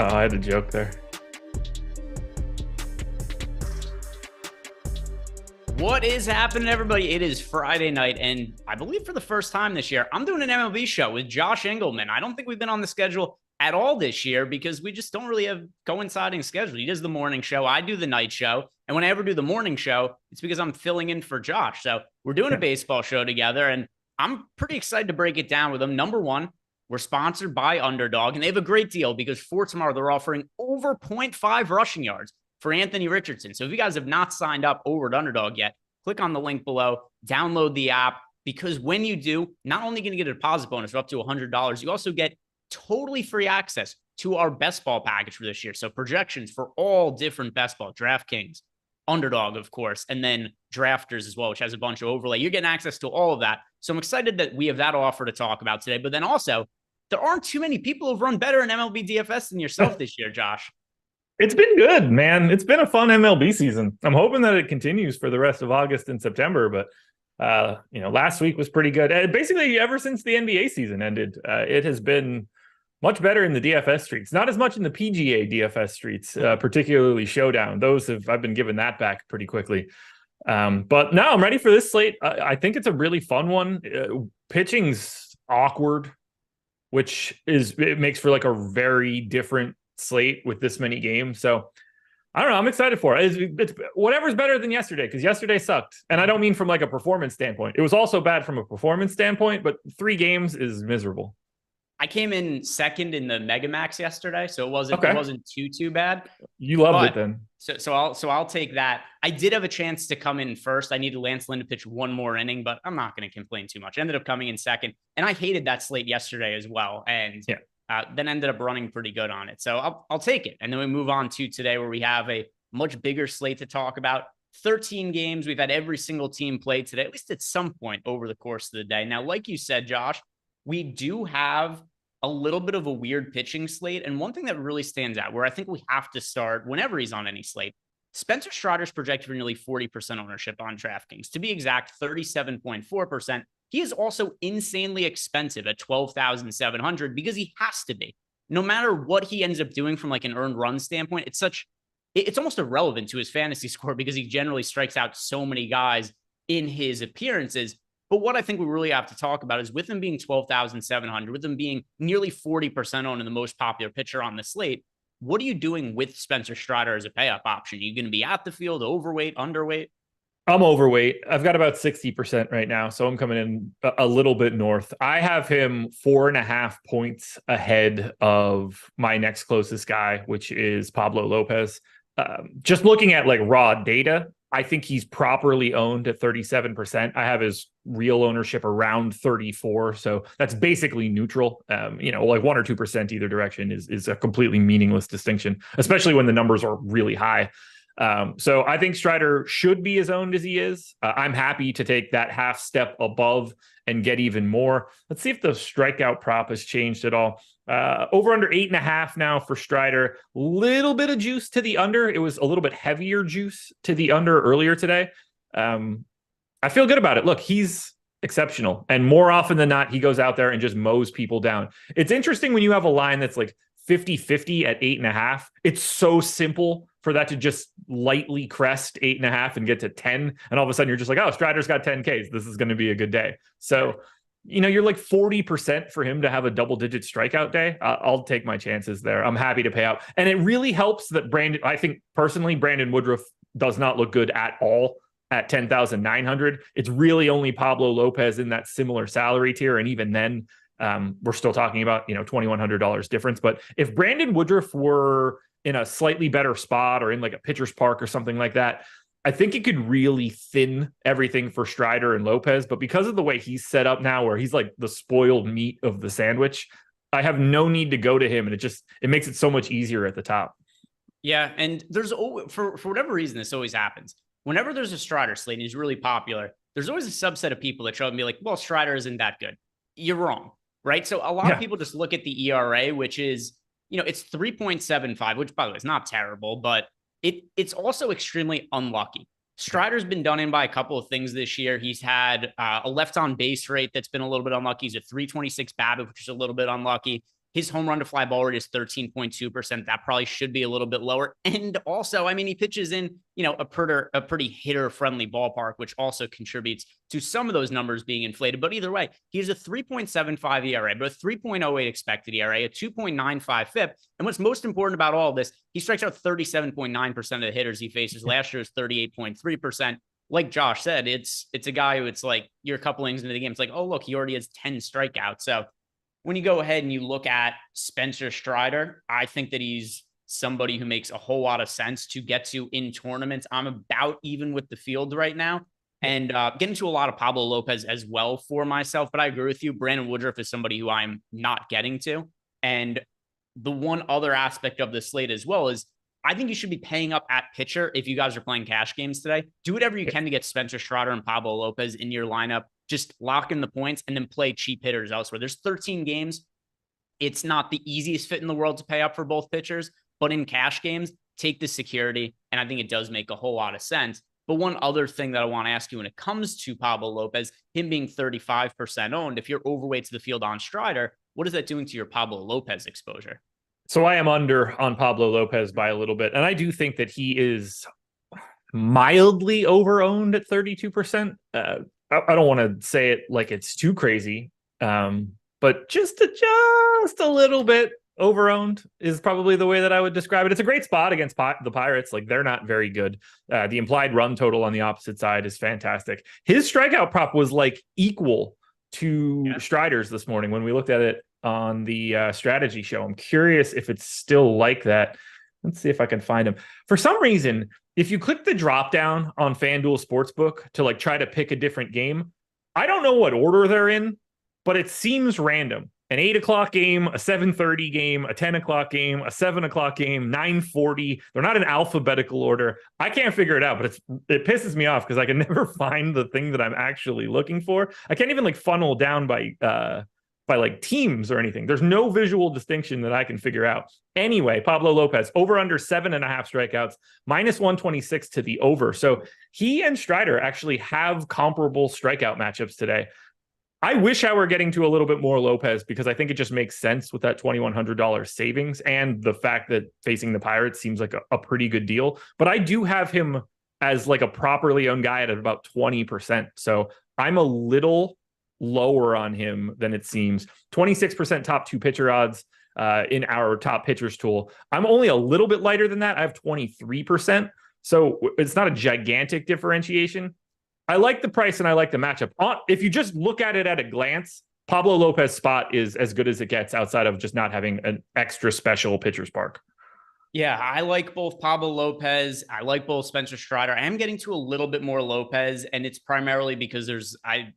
Oh, I had a joke there. What is happening, everybody? It is Friday night, and I believe for the first time this year, I'm doing an MLB show with Josh Engleman. I don't think we've been on the schedule at all this year because we just don't really have coinciding schedule. He does the morning show, I do the night show, and when I ever do the morning show, it's because I'm filling in for Josh. So we're doing a baseball show together, and I'm pretty excited to break it down with him. Number one, we're sponsored by Underdog, and they have a great deal because for tomorrow, they're offering over 0.5 rushing yards for Anthony Richardson. So if you guys have not signed up over at Underdog yet, click on the link below, download the app, because when you do, not only going to get a deposit bonus of up to $100, you also get totally free access to our best ball package for this year. So projections for all different best ball, DraftKings, Underdog, of course, and then Drafters as well, which has a bunch of overlay. You're getting access to all of that. So I'm excited that we have that offer to talk about today. But then also, there aren't too many people who've run better in MLB DFS than yourself this year, Josh. It's been good, man. It's been a fun MLB season. I'm hoping that it continues for the rest of August and September, but last week was pretty good. Basically, ever since the NBA season ended, it has been much better in the DFS streets. Not as much in the PGA DFS streets, particularly Showdown. I've been giving that back pretty quickly. But now I'm ready for this slate. I think it's a really fun one. Pitching's awkward, it makes for like a very different slate with this many games. So I don't know. I'm excited for it. It's whatever's better than yesterday, because yesterday sucked. And I don't mean from like a performance standpoint. It was also bad from a performance standpoint, but 3 games is miserable. I came in second in the Mega Max yesterday, so it wasn't too bad. You loved it then. So I'll take that. I did have a chance to come in first. I needed Lance Lynn to pitch one more inning, but I'm not going to complain too much. I ended up coming in second, and I hated that slate yesterday as well. And then ended up running pretty good on it. So I'll take it. And then we move on to today, where we have a much bigger slate to talk about. 13 games. We've had every single team play today, at least at some point over the course of the day. Now, like you said, Josh, we do have a little bit of a weird pitching slate. And one thing that really stands out, where I think we have to start whenever he's on any slate, Spencer Strider's projected for nearly 40% ownership on DraftKings. To be exact, 37.4%. He is also insanely expensive at $12,700 because he has to be. No matter what he ends up doing from like an earned run standpoint, it's almost irrelevant to his fantasy score because he generally strikes out so many guys in his appearances. But what I think we really have to talk about is with him being 12,700, with him being nearly 40% owned and the most popular pitcher on the slate, what are you doing with Spencer Strider as a pay up option? Are you going to be at the field, overweight, underweight? I'm overweight. I've got about 60% right now, so I'm coming in a little bit north. I have him 4.5 points ahead of my next closest guy, which is Pablo Lopez. Just looking at like raw data, I think he's properly owned at 37%. I have his real ownership around 34, so that's basically neutral. Like 1 or 2% either direction is a completely meaningless distinction, especially when the numbers are really high. So I think Strider should be as owned as he is. I'm happy to take that half step above and get even more. Let's see if the strikeout prop has changed at all. Over under 8.5 now for Strider. Little bit of juice to the under. It was a little bit heavier juice to the under earlier today. I feel good about it. Look, he's exceptional. And more often than not, he goes out there and just mows people down. It's interesting when you have a line that's like 50-50 at 8.5. It's so simple for that to just lightly crest 8.5 and get to 10. And all of a sudden you're just like, oh, Strider's got 10 Ks. This is going to be a good day. So, you're like 40% for him to have a double-digit strikeout day. I'll take my chances there. I'm happy to pay out. And it really helps that I think personally, Brandon Woodruff does not look good at all at 10,900. It's really only Pablo Lopez in that similar salary tier. And even then, we're still talking about, $2,100 difference. But if Brandon Woodruff were in a slightly better spot or in like a pitcher's park or something like that, I think it could really thin everything for Strider and Lopez. But because of the way he's set up now, where he's like the spoiled meat of the sandwich, I have no need to go to him. And it makes it so much easier at the top. Yeah. And there's always, for whatever reason, this always happens. Whenever there's a Strider slate and he's really popular, there's always a subset of people that show up and be like, well, Strider isn't that good. You're wrong, right? So a lot of people just look at the ERA, which is, it's 3.75, which by the way is not terrible, but it's also extremely unlucky. Strider's been done in by a couple of things this year. He's had a left on base rate that's been a little bit unlucky. He's a 326 BABIP, which is a little bit unlucky. His home run to fly ball rate is 13.2%. That probably should be a little bit lower. And also, I mean, he pitches in, a pretty hitter-friendly ballpark, which also contributes to some of those numbers being inflated. But either way, he has a 3.75 ERA, but a 3.08 expected ERA, a 2.95 FIP. And what's most important about all of this, he strikes out 37.9% of the hitters he faces. Last year was 38.3%. Like Josh said, it's a guy who it's like you're a couple innings into the game. It's like, oh, look, he already has 10 strikeouts. So when you go ahead and you look at Spencer Strider, I think that he's somebody who makes a whole lot of sense to get to in tournaments. I'm about even with the field right now and get into a lot of Pablo Lopez as well for myself. But I agree with you. Brandon Woodruff is somebody who I'm not getting to. And the one other aspect of the slate as well is I think you should be paying up at pitcher if you guys are playing cash games today. Do whatever you can to get Spencer Strider and Pablo Lopez in your lineup. Just lock in the points and then play cheap hitters elsewhere. There's 13 games. It's not the easiest fit in the world to pay up for both pitchers, but in cash games, take the security. And I think it does make a whole lot of sense. But one other thing that I want to ask you when it comes to Pablo Lopez, him being 35% owned, if you're overweight to the field on Strider, what is that doing to your Pablo Lopez exposure? So I am under on Pablo Lopez by a little bit. And I do think that he is mildly over-owned at 32%. I don't want to say it like it's too crazy, but just a little bit over-owned is probably the way that I would describe it. It's a great spot against the Pirates. Like, they're not very good. The implied run total on the opposite side is fantastic. His strikeout prop was like equal to Strider's this morning when we looked at it on the strategy show. I'm curious if it's still like that. Let's see if I can find him. For some reason, if you click the drop down on FanDuel Sportsbook to like try to pick a different game, I don't know what order they're in, but it seems random. An 8 o'clock game, a 7:30 game, a 10 o'clock game, a 7 o'clock game, 9:40. They're not in alphabetical order. I can't figure it out, but it pisses me off because I can never find the thing that I'm actually looking for. I can't even like funnel down by like teams or anything. There's no visual distinction that I can figure out. Anyway, Pablo Lopez over under 7.5 strikeouts, -126 to the over. So he and Strider actually have comparable strikeout matchups today. I wish I were getting to a little bit more Lopez because I think it just makes sense with that $2,100 savings and the fact that facing the Pirates seems like a pretty good deal. But I do have him as like a properly owned guy at about 20%. So I'm a little lower on him than it seems. 26% top two pitcher odds in our top pitchers tool. I'm only a little bit lighter than that. I have 23%. So it's not a gigantic differentiation. I like the price and I like the matchup. If you just look at it at a glance, Pablo Lopez's spot is as good as it gets outside of just not having an extra special pitcher's park. Yeah, I like both Pablo Lopez. I like both Spencer Strider. I am getting to a little bit more Lopez, and it's primarily because there's a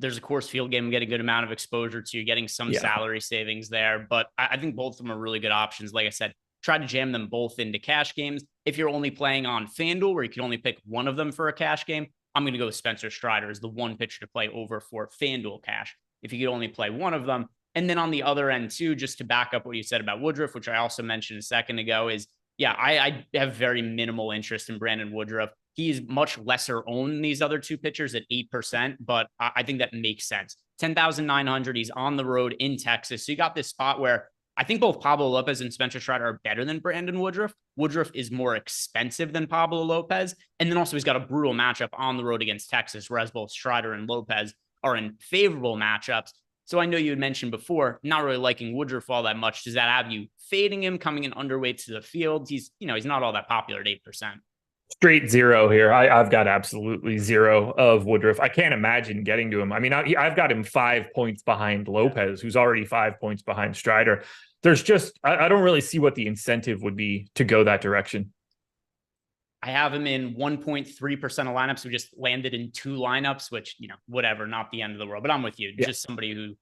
Coors Field game, get a good amount of exposure to. You're getting some salary savings there, but I think both of them are really good options. Like I said, try to jam them both into cash games. If you're only playing on FanDuel, where you can only pick one of them for a cash game, I'm going to go with Spencer Strider as the one pitcher to play over for FanDuel cash if you could only play one of them. And then on the other end too, just to back up what you said about Woodruff, which I also mentioned a second ago, is I have very minimal interest in Brandon Woodruff. He's much lesser owned than these other two pitchers at 8%, but I think that makes sense. 10,900. He's on the road in Texas. So you got this spot where I think both Pablo Lopez and Spencer Strider are better than Brandon Woodruff. Woodruff is more expensive than Pablo Lopez. And then also he's got a brutal matchup on the road against Texas, whereas both Strider and Lopez are in favorable matchups. So I know you had mentioned before, not really liking Woodruff all that much. Does that have you fading him, coming in underweight to the field? He's not all that popular at 8%. Straight zero here. I've got absolutely zero of Woodruff. I can't imagine getting to him. I mean, I've got him 5 points behind Lopez, who's already 5 points behind Strider. There's just, I don't really see what the incentive would be to go that direction. I have him in 1.3% of lineups. We just landed in 2 lineups, which, whatever, not the end of the world. But I'm with you. Yeah. Just somebody who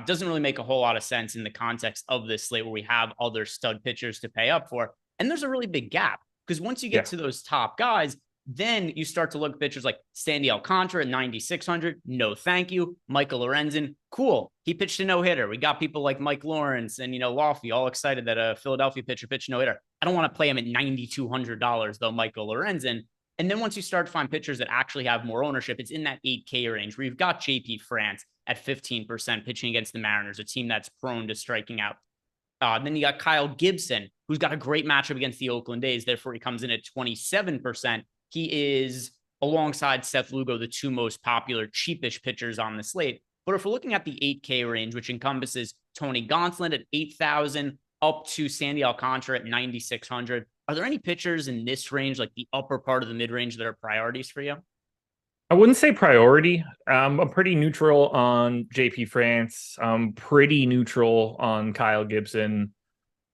doesn't really make a whole lot of sense in the context of this slate where we have other stud pitchers to pay up for. And there's a really big gap. Because once you get to those top guys, then you start to look at pitchers like Sandy Alcantara at 9,600. No, thank you. Michael Lorenzen. Cool. He pitched a no-hitter. We got people like Mike Lawrence and, Lofty all excited that a Philadelphia pitcher pitched a no-hitter. I don't want to play him at $9,200 though, Michael Lorenzen. And then once you start to find pitchers that actually have more ownership, it's in that 8K range where you've got JP France at 15% pitching against the Mariners, a team that's prone to striking out Then you got Kyle Gibson, who's got a great matchup against the Oakland A's. Therefore, he comes in at 27%. He is, alongside Seth Lugo, the two most popular cheapish pitchers on the slate. But if we're looking at the 8K range, which encompasses Tony Gonsolin at 8,000 up to Sandy Alcantara at 9,600, are there any pitchers in this range, like the upper part of the mid-range, that are priorities for you? I wouldn't say priority. I'm pretty neutral on JP France. I'm pretty neutral on Kyle Gibson.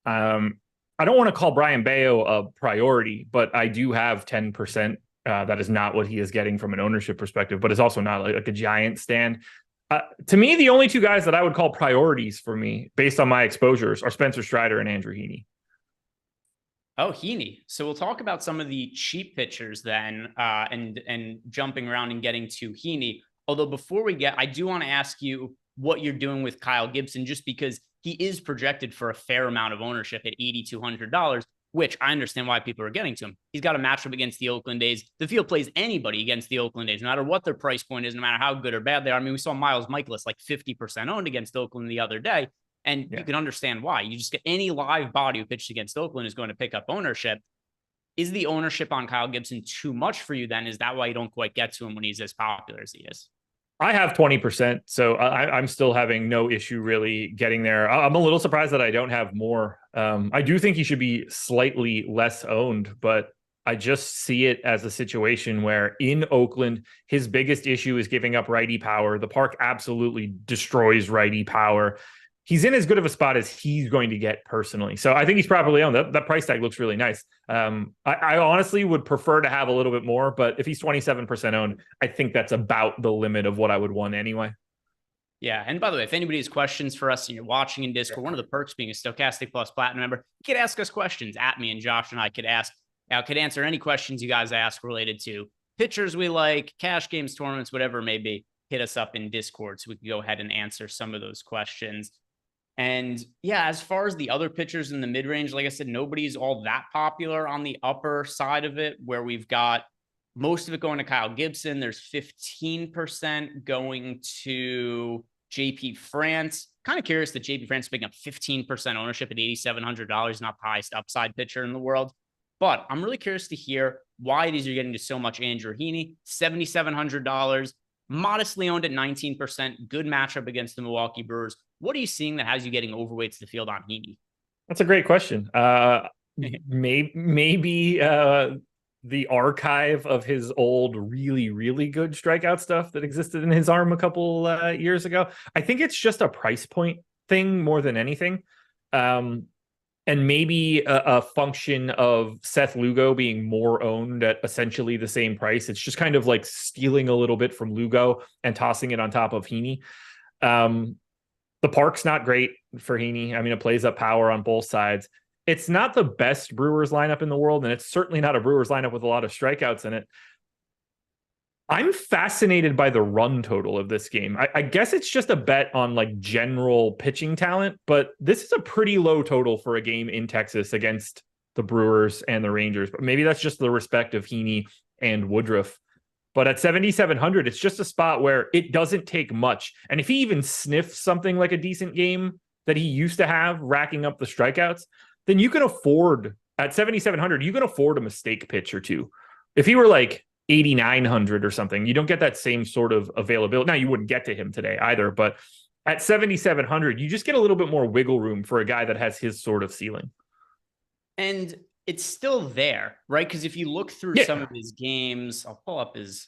I don't want to call Brian Bayo a priority, but I do have 10%. That is not what he is getting from an ownership perspective, but it's also not like a giant stand. To me, the only two guys that I would call priorities for me, based on my exposures, are Spencer Strider and Andrew Heaney. Oh, Heaney. So we'll talk about some of the cheap pitchers then, and jumping around and getting to Heaney. Although before we get, I do want to ask you what you're doing with Kyle Gibson, just because he is projected for a fair amount of ownership at $8,200, which I understand why people are getting to him. He's got a matchup against the Oakland A's. The field plays anybody against the Oakland A's, no matter what their price point is, no matter how good or bad they are. I mean, we saw Miles Michaelis like 50% owned against Oakland the other day. And you can understand why. You just get any live body who pitched against Oakland is going to pick up ownership. Is the ownership on Kyle Gibson too much for you then? Is that why you don't quite get to him when he's as popular as he is? I have 20%, so I'm still having no issue really getting there. I'm a little surprised that I don't have more. I do think he should be slightly less owned, but I just see it as a situation where in Oakland, his biggest issue is giving up righty power. The park absolutely destroys righty power. He's in as good of a spot as he's going to get personally. So I think he's probably owned. That price tag looks really nice. I honestly would prefer to have a little bit more, but if he's 27% owned, I think that's about the limit of what I would want anyway. Yeah. And by the way, if anybody has questions for us and you're watching in Discord, one of the perks being a Stochastic Plus Platinum member, you could ask us questions at me, and Josh and I could answer any questions you guys ask related to pitchers we like, cash games, tournaments, whatever it may be. Hit us up in Discord so we can go ahead and answer some of those questions. And yeah, as far as the other pitchers in the mid-range, like I said, nobody's all that popular on the upper side of it, where we've got most of it going to Kyle Gibson. There's 15% going to JP France. Kind of curious that JP France is picking up 15% ownership at $8,700, not the highest upside pitcher in the world. But I'm really curious to hear why it is you're getting to so much Andrew Heaney, $7,700, modestly owned at 19%, good matchup against the Milwaukee Brewers. What are you seeing that has you getting overweight to the field on Heaney? That's a great question. Maybe the archive of his old, really, really good strikeout stuff that existed in his arm a couple years ago. I think it's just a price point thing more than anything. And maybe a function of Seth Lugo being more owned at essentially the same price. It's just kind of like stealing a little bit from Lugo and tossing it on top of Heaney. The park's not great for Heaney. I mean, it plays up power on both sides. It's not the best Brewers lineup in the world, and it's certainly not a Brewers lineup with a lot of strikeouts in it. I'm fascinated by the run total of this game. I guess it's just a bet on like general pitching talent, but this is a pretty low total for a game in Texas against the Brewers and the Rangers. But maybe that's just the respect of Heaney and Woodruff. But at 7,700, it's just a spot where it doesn't take much. And if he even sniffs something like a decent game that he used to have, racking up the strikeouts, then you can afford, at 7,700, you can afford a mistake pitch or two. If he were like 8,900 or something, you don't get that same sort of availability. Now, you wouldn't get to him today either, but at 7,700, you just get a little bit more wiggle room for a guy that has his sort of ceiling. And it's still there, right? Because if you look through some of his games, I'll pull up his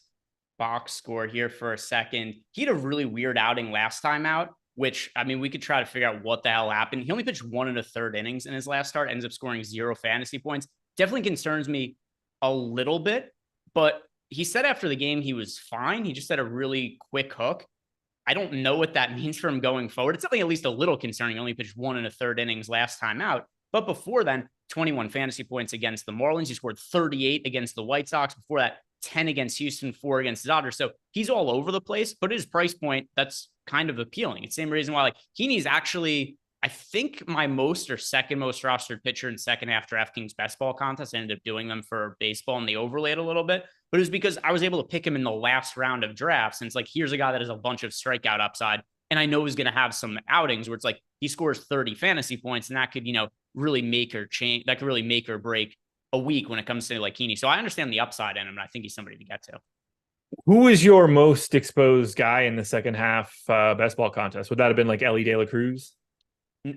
box score here for a second. He had a really weird outing last time out, which, I mean, we could try to figure out what the hell happened. He only pitched 1 1/3 innings in his last start, ends up scoring 0 fantasy points. Definitely concerns me a little bit, but he said after the game he was fine. He just had a really quick hook. I don't know what that means for him going forward. It's something at least a little concerning. He only pitched 1 1/3 innings last time out. But before then, 21 fantasy points against the Marlins. He scored 38 against the White Sox. Before that, 10 against Houston, 4 against the Dodgers. So he's all over the place, but his price point, that's kind of appealing. It's the same reason why, like, Heaney's actually, I think, my most or second most rostered pitcher in second half DraftKings best ball contest. I ended up doing them for baseball and they overlaid a little bit, but it was because I was able to pick him in the last round of drafts. And it's like, here's a guy that has a bunch of strikeout upside. And I know he's going to have some outings where it's like, he scores 30 fantasy points, and that could, really make or change. That could really make or break a week when it comes to like Heaney. So I understand the upside in him, and I think he's somebody to get to. Who is your most exposed guy in the second half best ball contest? Would that have been like Elly De La Cruz?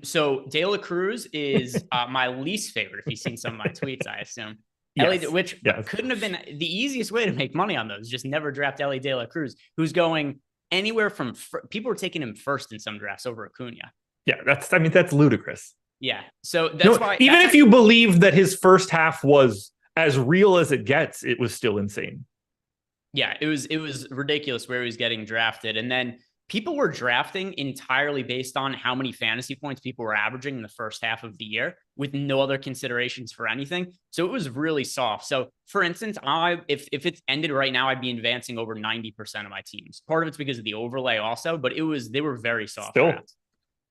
So De La Cruz is my least favorite. If you've seen some of my tweets, I assume. Yes. Which couldn't have been the easiest way to make money on those. Just never draft Elly De La Cruz, who's going anywhere from people were taking him first in some drafts over Acuna. Yeah, that's ludicrous. Yeah, so that's why. Even if you believe that his first half was as real as it gets, it was still insane. Yeah, it was ridiculous where he was getting drafted, and then people were drafting entirely based on how many fantasy points people were averaging in the first half of the year with no other considerations for anything. So it was really soft. So for instance, if it's ended right now, I'd be advancing over 90% of my teams. Part of it's because of the overlay also, but they were very soft. Still.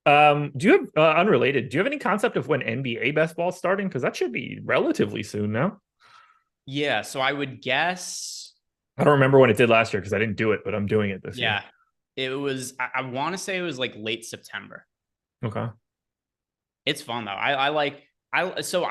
Do you have unrelated? Do you have any concept of when NBA best ball is starting? Because that should be relatively soon now. Yeah, so I would guess. I don't remember when it did last year because I didn't do it, but I'm doing it this year. Yeah. It was, I want to say it was like late September. Okay. It's fun though. I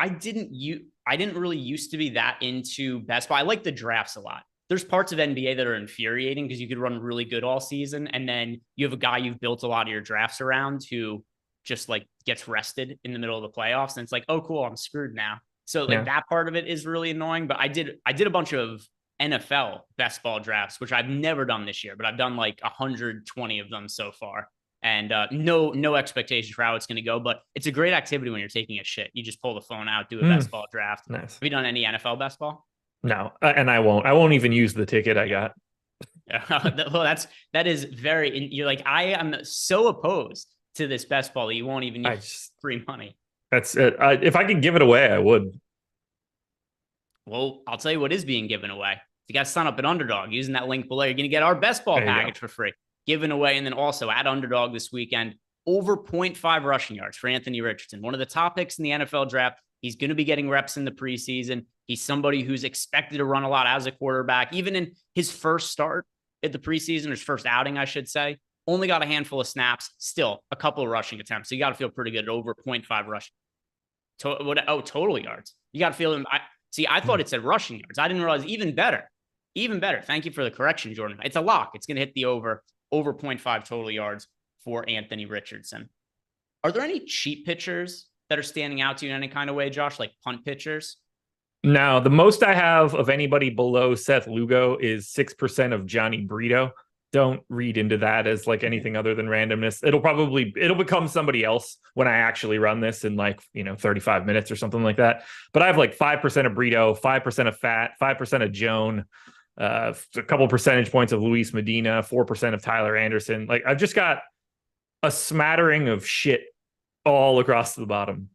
didn't really used to be that into best ball. I like the drafts a lot. There's parts of NBA that are infuriating because you could run really good all season. And then you have a guy you've built a lot of your drafts around who just like gets rested in the middle of the playoffs. And it's like, oh, cool, I'm screwed now. So like that part of it is really annoying, but I did a bunch of NFL best ball drafts, which I've never done this year, but I've done like 120 of them so far. And no expectations for how it's going to go, but it's a great activity when you're taking a shit. You just pull the phone out, do a best ball draft. Nice. Have you done any NFL best ball? No, and I won't even use the ticket I got. Well, that is very, you're like, I am so opposed to this best ball that you won't even use free money. That's it. If I could give it away, I would. Well, I'll tell you what is being given away. You got to sign up at Underdog using that link below. You're going to get our best ball package for free, given away. And then also at Underdog this weekend, over 0.5 rushing yards for Anthony Richardson, one of the top picks in the NFL draft. He's going to be getting reps in the preseason. He's somebody who's expected to run a lot as a quarterback. Even in his first start at the preseason, his first outing, I should say, only got a handful of snaps, still a couple of rushing attempts. So you got to feel pretty good at over 0.5 rushing. Total yards. You got to feel him. I thought it said rushing yards. I didn't realize even better. Even better. Thank you for the correction, Jordan. It's a lock. It's going to hit the over 0.5 total yards for Anthony Richardson. Are there any cheap pitchers that are standing out to you in any kind of way, Josh, like punt pitchers? No, the most I have of anybody below Seth Lugo is 6% of Johnny Brito. Don't read into that as like anything other than randomness. It'll become somebody else when I actually run this in 35 minutes or something like that. But I have like 5% of Brito, 5% of Fat, 5% of Joan, a couple percentage points of Luis Medina, 4% of Tyler Anderson. Like I've just got a smattering of shit all across the bottom.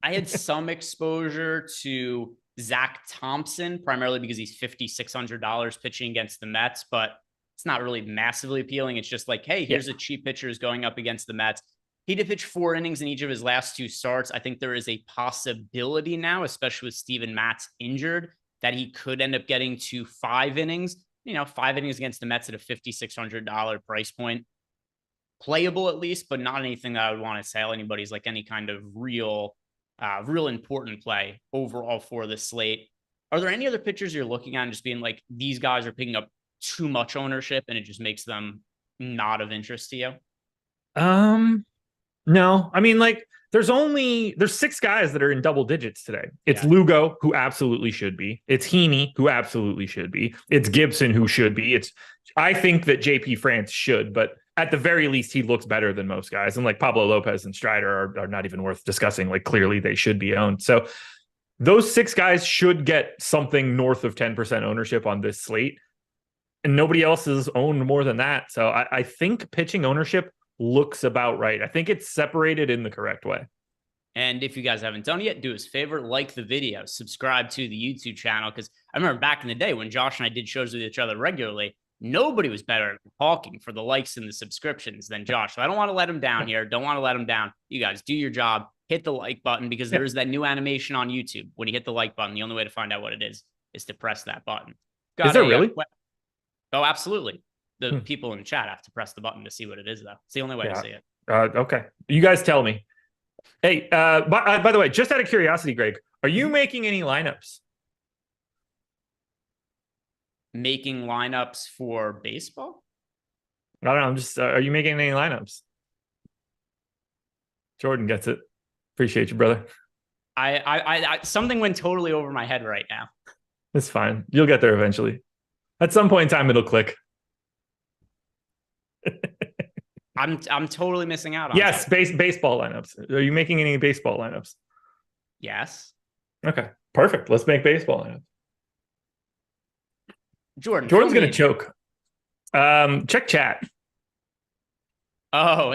I had some exposure to Zach Thompson, primarily because he's $5,600 pitching against the Mets, but it's not really massively appealing. It's just like, hey, here's a cheap pitcher who's going up against the Mets. He did pitch 4 innings in each of his last 2 starts. I think there is a possibility now, especially with Steven Matz injured, that he could end up getting to 5 innings. 5 innings against the Mets at a $5,600 price point. Playable at least, but not anything that I would want to sell anybody's like any kind of real important play overall for the slate. Are there any other pitchers you're looking at and just being like, these guys are picking up too much ownership and it just makes them not of interest to you? No, I mean, like there's 6 guys that are in double digits today. It's Lugo, who absolutely should be. It's Heaney, who absolutely should be. It's Gibson, who should be. I think that JP France should, but at the very least, he looks better than most guys. And like Pablo Lopez and Strider are not even worth discussing. Like clearly they should be owned. So those 6 guys should get something north of 10% ownership on this slate. And nobody else is owned more than that. So I think pitching ownership looks about right. I think it's separated in the correct way. And if you guys haven't done it yet, do us a favor, like the video, subscribe to the YouTube channel. Because I remember back in the day when Josh and I did shows with each other regularly, nobody was better at talking for the likes and the subscriptions than Josh. So I don't want to let him down here. Don't want to let him down. You guys do your job. Hit the like button because there's that new animation on YouTube. When you hit the like button, the only way to find out what it is to press that button. Is there really? Oh, absolutely. The people in the chat have to press the button to see what it is, though. It's the only way to see it. Okay. You guys tell me. Hey, by the way, just out of curiosity, Greg, are you making any lineups? Making lineups for baseball? I don't know. I'm just, are you making any lineups? Jordan gets it. Appreciate you, brother. I something went totally over my head right now. It's fine. You'll get there eventually. At some point in time, it'll click. I'm totally missing out on yes, baseball lineups. Are you making any baseball lineups? Yes. Okay, perfect. Let's make baseball lineups. Jordan's gonna choke. Check chat. Oh.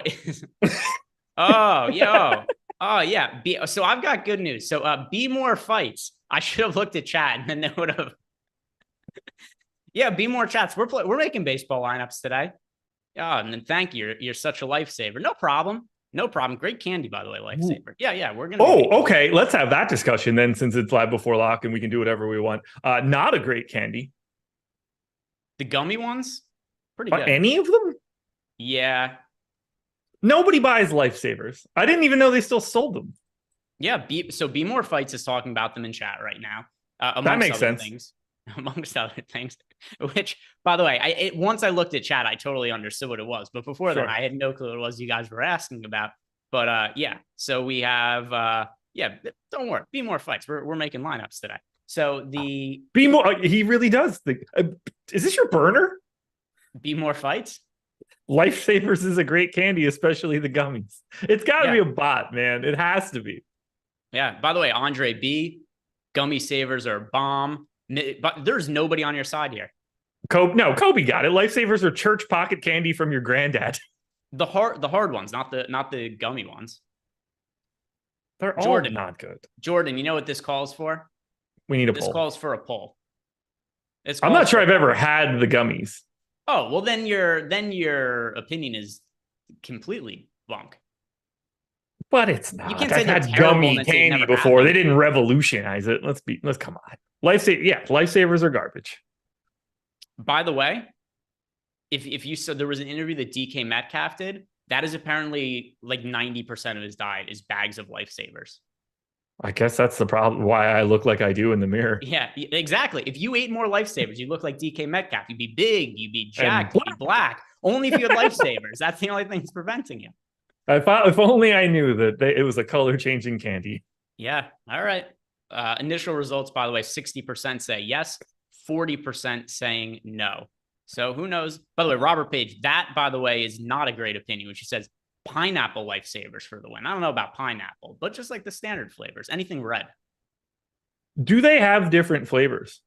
Oh, yo. Oh, yeah. So I've got good news. So be more fights. I should have looked at chat and then they would have. Yeah, be more chats. We're making baseball lineups today. Oh, and then thank you. You're such a lifesaver. No problem. No problem. Great candy, by the way, lifesaver. Yeah. We're gonna. Oh, okay. Let's have that discussion then, since it's live before lock and we can do whatever we want. Not a great candy. The gummy ones, pretty good. Any of them? Yeah. Nobody buys lifesavers. I didn't even know they still sold them. Yeah. Be more fights is talking about them in chat right now. That makes sense. Amongst other things, which, by the way, once I looked at chat, I totally understood what it was. But before that, I had no clue what it was you guys were asking about. But yeah, so we have, don't worry, be more fights. We're making lineups today. So the be more, he really does. Is this your burner? Be more fights. Lifesavers is a great candy, especially the gummies. It's got to be a bot, man. It has to be. Yeah. By the way, Andre B, gummy savers are bomb. But there's nobody on your side here. Kobe got it. Lifesavers are church pocket candy from your granddad. The hard ones, not the gummy ones. They're all not good. Jordan, you know what this calls for? We need a poll. This calls for a poll. I'm not sure I've ever had the gummies. Oh, well, then your opinion is completely bunk. But it's not. You can't say I've had gummy candy before. They didn't revolutionize it. Let's come on. Lifesavers are garbage. By the way, if you said there was an interview that DK Metcalf did, that is apparently like 90% of his diet is bags of lifesavers. I guess that's the problem. Why I look like I do in the mirror. Yeah, exactly. If you ate more lifesavers, you look like DK Metcalf. You'd be big. You'd be jacked. You'd be black. Only if you had lifesavers. That's the only thing that's preventing you. If only I knew that it was a color changing candy. Yeah. All right. Initial results, by the way, 60% say yes, 40% saying no. So who knows? By the way, Robert Page, that, by the way, is not a great opinion, which he says pineapple lifesavers for the win. I don't know about pineapple, but just like the standard flavors, anything red. Do they have different flavors?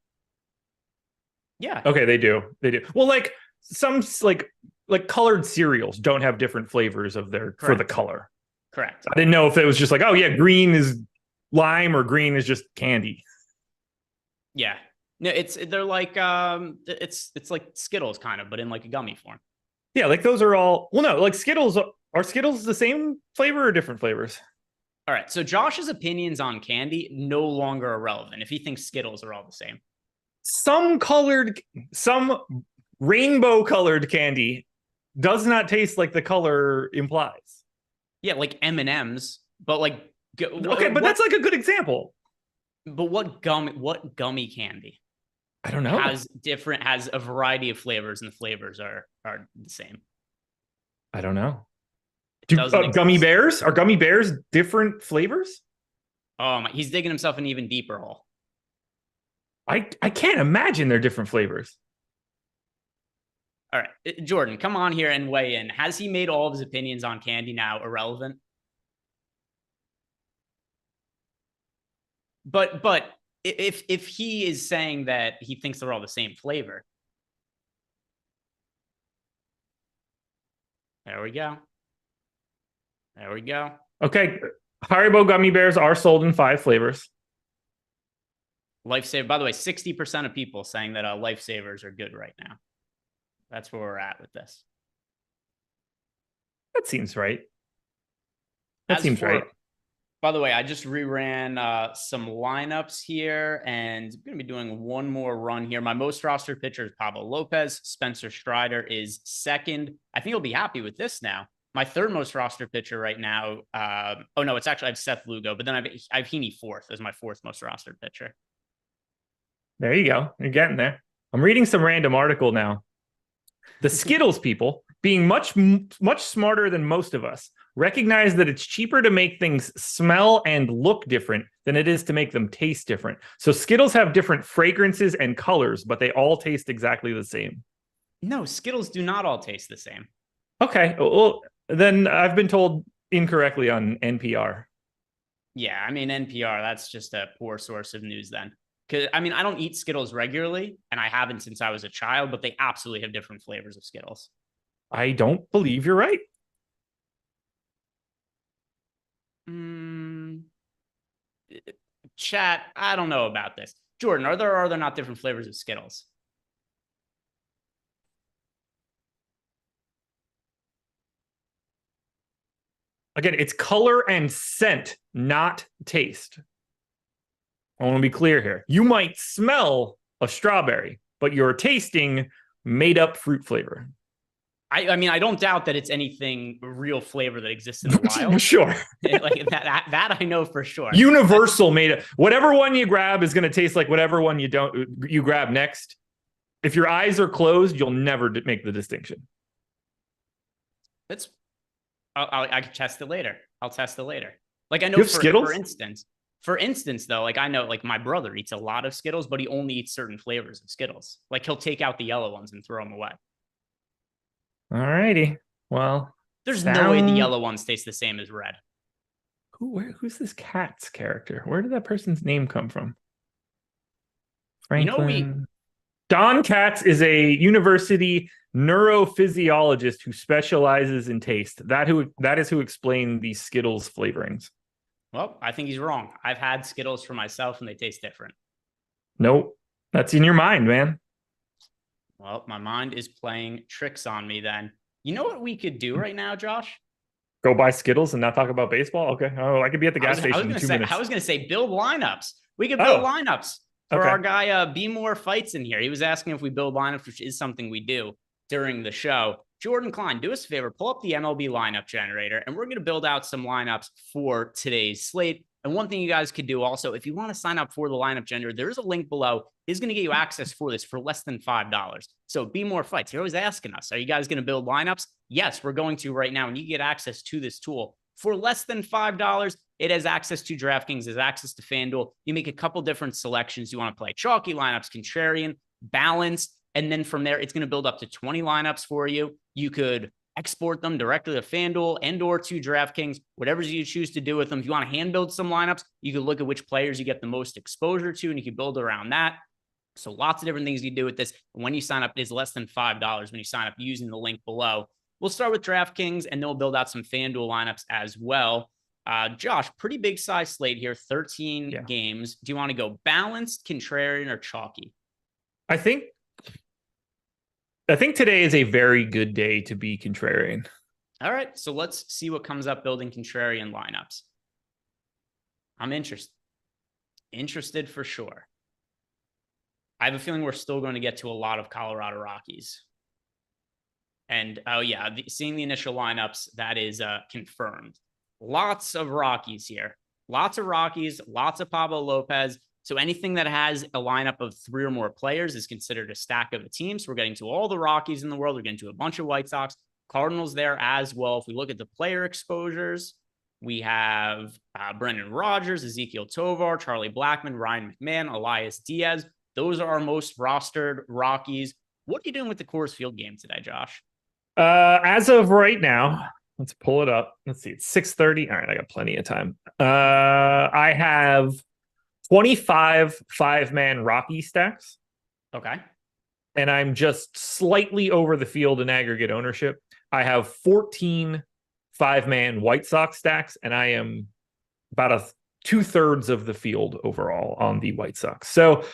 Yeah. Okay, they do. Well, like some like colored cereals don't have different flavors of their for the color. Correct. I didn't know if it was just like, oh yeah, green is lime or green is just candy. Yeah. No, they're like it's like Skittles kind of, but in like a gummy form. Yeah, like those are all like Skittles. Are Skittles the same flavor or different flavors? All right. So Josh's opinions on candy no longer irrelevant if he thinks Skittles are all the same. Some rainbow colored candy does not taste like the color implies. Yeah, like M&Ms, but like that's like a good example. But what gummy candy? I don't know. Has a variety of flavors, and the flavors are the same. I don't know. Gummy bears? Are gummy bears different flavors? Oh my, he's digging himself an even deeper hole. I can't imagine they're different flavors. All right, Jordan, come on here and weigh in. Has he made all of his opinions on candy now irrelevant? But if he is saying that he thinks they're all the same flavor. There we go. Okay. Haribo gummy bears are sold in 5 flavors. Lifesaver. By the way, 60% of people saying that lifesavers are good right now. That's where we're at with this. That seems right. That seems right. By the way, I just reran some lineups here, and I'm going to be doing one more run here. My most rostered pitcher is Pablo Lopez. Spencer Strider is second. I think he'll be happy with this now. My third most rostered pitcher right now. Oh no, it's actually I have Seth Lugo, but then I have Heaney fourth as my fourth most rostered pitcher. There you go. You're getting there. I'm reading some random article now. The Skittles people, being much smarter than most of us, recognize that it's cheaper to make things smell and look different than it is to make them taste different. So Skittles have different fragrances and colors, but they all taste exactly the same. No, Skittles do not all taste the same. Okay. Well, then I've been told incorrectly on NPR. Yeah, I mean, NPR, that's just a poor source of news then. Because, I mean, I don't eat Skittles regularly, and I haven't since I was a child, but they absolutely have different flavors of Skittles. I don't believe you're right. Chat, I don't know about this. Jordan, are there or are there not different flavors of Skittles? Again, it's color and scent, not taste. I want to be clear here. You might smell a strawberry, but you're tasting made up fruit flavor. I mean, I don't doubt that it's anything real flavor that exists in the wild. Sure. Like that I know for sure. Universal made up. Whatever one you grab is going to taste like whatever one you grab next. If your eyes are closed, you'll never make the distinction. I can test it later. I'll test it later. Like I know for instance, though, like I know like my brother eats a lot of Skittles, but he only eats certain flavors of Skittles. Like he'll take out the yellow ones and throw them away. All righty. Well, there's no way the yellow ones taste the same as red. Who's this Katz character? Where did that person's name come from? Franklin. Don Katz is a university neurophysiologist who specializes in taste. That is who explained the Skittles flavorings. Well, I think he's wrong. I've had Skittles for myself and they taste different. Nope. That's in your mind, man. Well, my mind is playing tricks on me then. You know what we could do right now, Josh? Go buy Skittles and not talk about baseball? Okay. Oh, I could be at the gas station in 2 minutes. I was going to say build lineups. We could build lineups for our guy, Be More Fights in here. He was asking if we build lineups, which is something we do during the show. Jordan Klein, do us a favor, pull up the MLB lineup generator, and we're going to build out some lineups for today's slate. And one thing you guys could do also, if you want to sign up for the lineup generator, there is a link below. It's going to get you access for this for less than $5. So Be More Fights. You're always asking us, are you guys going to build lineups? Yes, we're going to right now. And you get access to this tool for less than $5. It has access to DraftKings, has access to FanDuel. You make a couple different selections. You want to play chalky lineups, contrarian, balanced. And then from there, it's going to build up to 20 lineups for you. You could export them directly to FanDuel and or to DraftKings, whatever you choose to do with them. If you want to hand build some lineups, you can look at which players you get the most exposure to, and you can build around that. So lots of different things you do with this. When you sign up, it is less than $5 when you sign up using the link below. We'll start with DraftKings, and then we'll build out some FanDuel lineups as well. Josh, pretty big size slate here, 13 games. Do you want to go balanced, contrarian, or chalky? I think today is a very good day to be contrarian. All right, so let's see what comes up building contrarian lineups. I'm interested for sure. I have a feeling we're still going to get to a lot of Colorado Rockies. And, oh yeah, seeing the initial lineups, that is confirmed. Lots of Rockies here. Lots of Rockies, lots of Pablo Lopez. So anything that has a lineup of 3 or more players is considered a stack of a team. So we're getting to all the Rockies in the world. We're getting to a bunch of White Sox, Cardinals there as well. If we look at the player exposures, we have Brendan Rodgers, Ezekiel Tovar, Charlie Blackmon, Ryan McMahon, Elias Diaz. Those are our most rostered Rockies. What are you doing with the Coors Field game today, Josh? As of right now, let's pull it up. Let's see. It's 6:30. All right, I got plenty of time. I have 25 5-man Rocky stacks. Okay. And I'm just slightly over the field in aggregate ownership. I have 14 5-man White Sox stacks, and I am about 2/3 of the field overall on the White Sox. So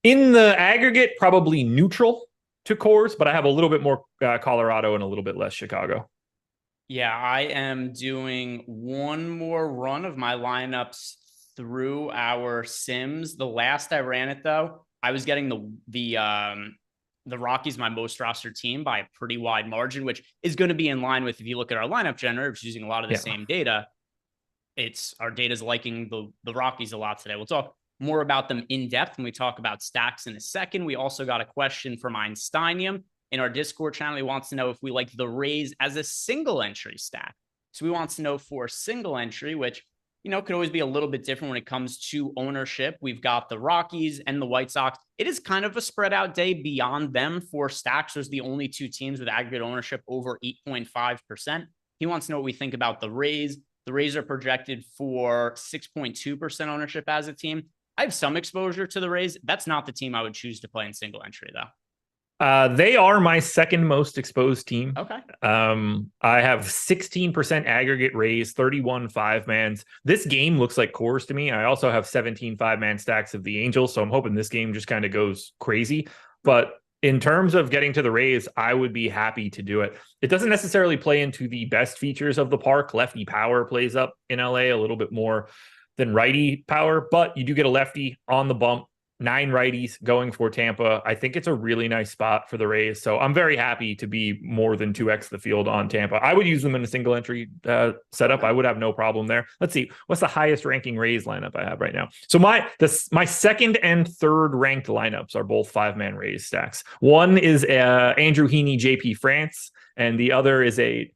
in the aggregate, probably neutral to Coors, but I have a little bit more Colorado and a little bit less Chicago. Yeah, I am doing one more run of my lineups through our Sims. The last I ran it though, I was getting the Rockies my most rostered team by a pretty wide margin, which is going to be in line with if you look at our lineup generator, which is using a lot of the same data. It's our data's liking the Rockies a lot today. We'll talk more about them in depth when we talk about stacks in a second. We also got a question from Einsteinium in our Discord channel. He wants to know if we like the Rays as a single entry stack. So he wants to know for single entry, which, you know, could always be a little bit different when it comes to ownership. We've got the Rockies and the White Sox. It is kind of a spread out day beyond them for stacks. There's the only two teams with aggregate ownership over 8.5%. He wants to know what we think about the Rays. The Rays are projected for 6.2% ownership as a team. I have some exposure to the Rays. That's not the team I would choose to play in single entry, though. They are my second most exposed team. Okay. I have 16% aggregate Rays, 31 5-mans. This game looks like Coors to me. I also have 17 5-man stacks of the Angels, so I'm hoping this game just kind of goes crazy. But in terms of getting to the Rays, I would be happy to do it. It doesn't necessarily play into the best features of the park. Lefty power plays up in LA a little bit more than righty power, but you do get a lefty on the bump. 9 righties going for Tampa. I think it's a really nice spot for the Rays. So I'm very happy to be more than 2x the field on Tampa. I would use them in a single entry setup. I would have no problem there. Let's see. What's the highest ranking Rays lineup I have right now? So my second and third ranked lineups are both 5-man Rays stacks. One is Andrew Heaney, JP France, and the other is a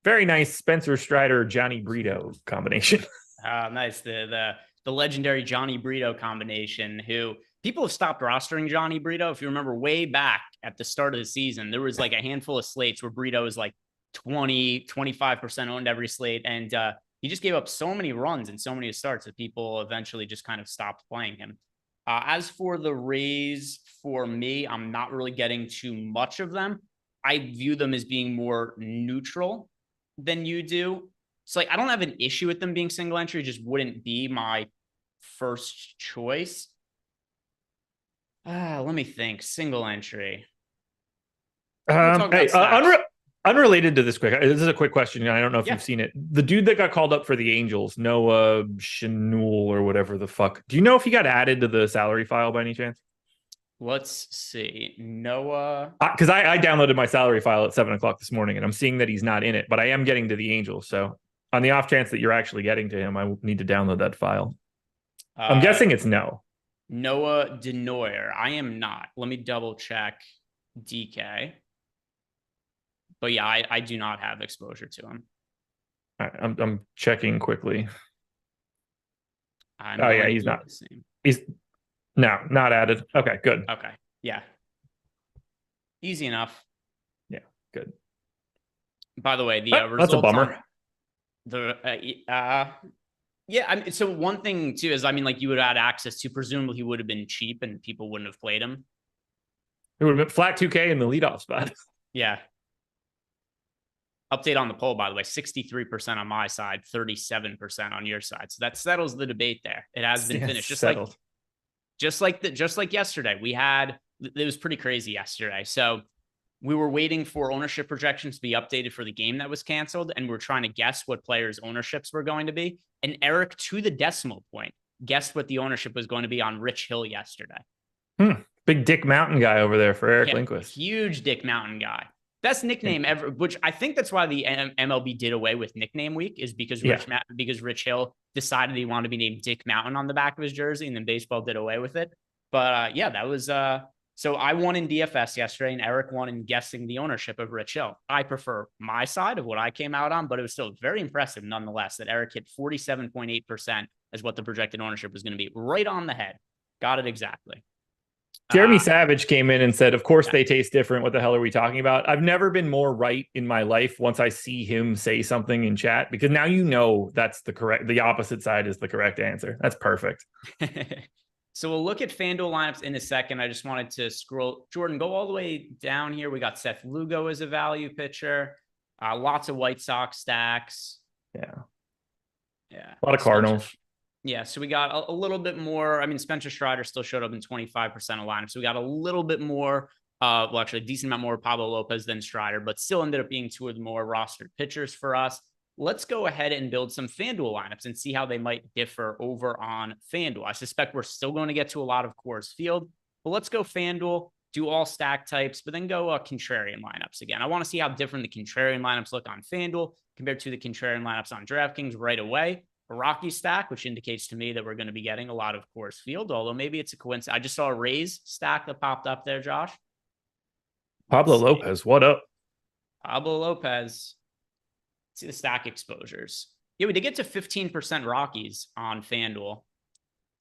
very nice Spencer Strider, Johnny Brito combination. Nice. The legendary Johnny Brito combination, who people have stopped rostering Johnny Brito. If you remember way back at the start of the season, there was like a handful of slates where Brito was like 25% owned every slate. And he just gave up so many runs and so many starts that people eventually just kind of stopped playing him. As for the Rays, for me, I'm not really getting too much of them. I view them as being more neutral than you do. So like, I don't have an issue with them being single entry, just wouldn't be my first choice. Let me think. Single entry. Unrelated to this this is a quick question. I don't know if you've seen it. The dude that got called up for the Angels, Noah Shanul or whatever the fuck. Do you know if he got added to the salary file by any chance? Let's see. Noah. Because I downloaded my salary file at 7 o'clock this morning and I'm seeing that he's not in it, but I am getting to the Angels. So on the off chance that you're actually getting to him, I need to download that file. I'm guessing it's no. Noah Denoyer. I am not. Let me double check DK. But yeah, I do not have exposure to him. All right, I'm checking quickly. Oh yeah, he's not. He's not added. Okay, good. Okay, yeah, easy enough. Yeah, good. By the way, the that's a bummer. Yeah, I mean, so one thing too is, I mean, like you would add access to, presumably he would have been cheap and people wouldn't have played him. It would have been flat 2K in the leadoff spot. Yeah. Update on the poll, by the way, 63% on my side, 37% on your side. So that settles the debate there. It has been finished. Just like yesterday. It was pretty crazy yesterday. So we were waiting for ownership projections to be updated for the game that was canceled. And we're trying to guess what players' ownerships were going to be. And Eric, to the decimal point, guessed what the ownership was going to be on Rich Hill yesterday. Big Dick Mountain guy over there for Eric Lindquist. Huge Dick Mountain guy. Best nickname ever, which I think that's why the MLB did away with nickname week, is because Rich Hill decided he wanted to be named Dick Mountain on the back of his jersey, and then baseball did away with it. But yeah, that was so I won in DFS yesterday, and Eric won in guessing the ownership of Rich Hill. I prefer my side of what I came out on, but it was still very impressive nonetheless that Eric hit 47.8% as what the projected ownership was going to be. Right on the head. Got it exactly. Jeremy Savage came in and said, of course they taste different. What the hell are we talking about? I've never been more right in my life once I see him say something in chat, because now you know that's the opposite side is the correct answer. That's perfect. So we'll look at FanDuel lineups in a second. I just wanted to scroll. Jordan, go all the way down here. We got Seth Lugo as a value pitcher. Lots of White Sox stacks. Yeah. A lot of Cardinals. Yeah, so we got a little bit more. I mean, Spencer Strider still showed up in 25% of lineups. So we got a little bit more Well, actually, a decent amount more Pablo Lopez than Strider, but still ended up being two of the more rostered pitchers for us. Let's go ahead and build some FanDuel lineups and see how they might differ over on FanDuel. I suspect we're still going to get to a lot of Coors Field, but let's go FanDuel, do all stack types, but then go contrarian lineups again. I want to see how different the contrarian lineups look on FanDuel compared to the contrarian lineups on DraftKings right away. A Rocky stack, which indicates to me that we're going to be getting a lot of Coors Field, although maybe it's a coincidence. I just saw a Rays stack that popped up there, Josh. Pablo Lopez, what up? Pablo Lopez. See the stack exposures. Yeah, we did get to 15% Rockies on FanDuel,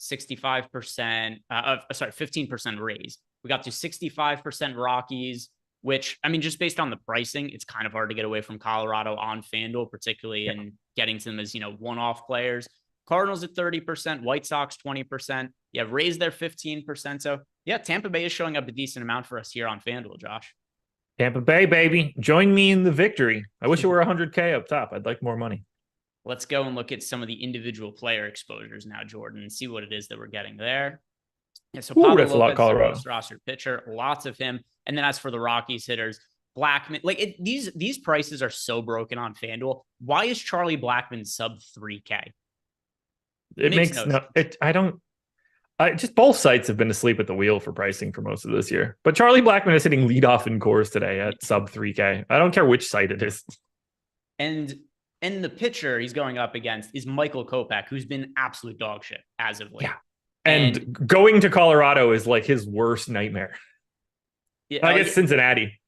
65%, 15% Rays. We got to 65% Rockies, which, I mean, just based on the pricing, it's kind of hard to get away from Colorado on FanDuel, particularly in getting to them as, one-off players. Cardinals at 30%, White Sox 20%. Yeah, Rays their 15%. So, yeah, Tampa Bay is showing up a decent amount for us here on FanDuel, Josh. Tampa Bay, baby. Join me in the victory. I wish it were 100K up top. I'd like more money. Let's go and look at some of the individual player exposures now, Jordan, and see what it is that we're getting there. Yeah, so Pablo that's Lopez, a lot, Colorado. Roster pitcher, lots of him. And then as for the Rockies hitters, Blackmon, these prices are so broken on FanDuel. Why is Charlie Blackmon sub 3K? It makes no sense. Just both sites have been asleep at the wheel for pricing for most of this year. But Charlie Blackmon is hitting leadoff in Coors today at sub 3K. I don't care which site it is. And the pitcher he's going up against is Michael Kopech, who's been absolute dog shit as of late. Yeah. And going to Colorado is like his worst nightmare. Yeah, I guess Cincinnati.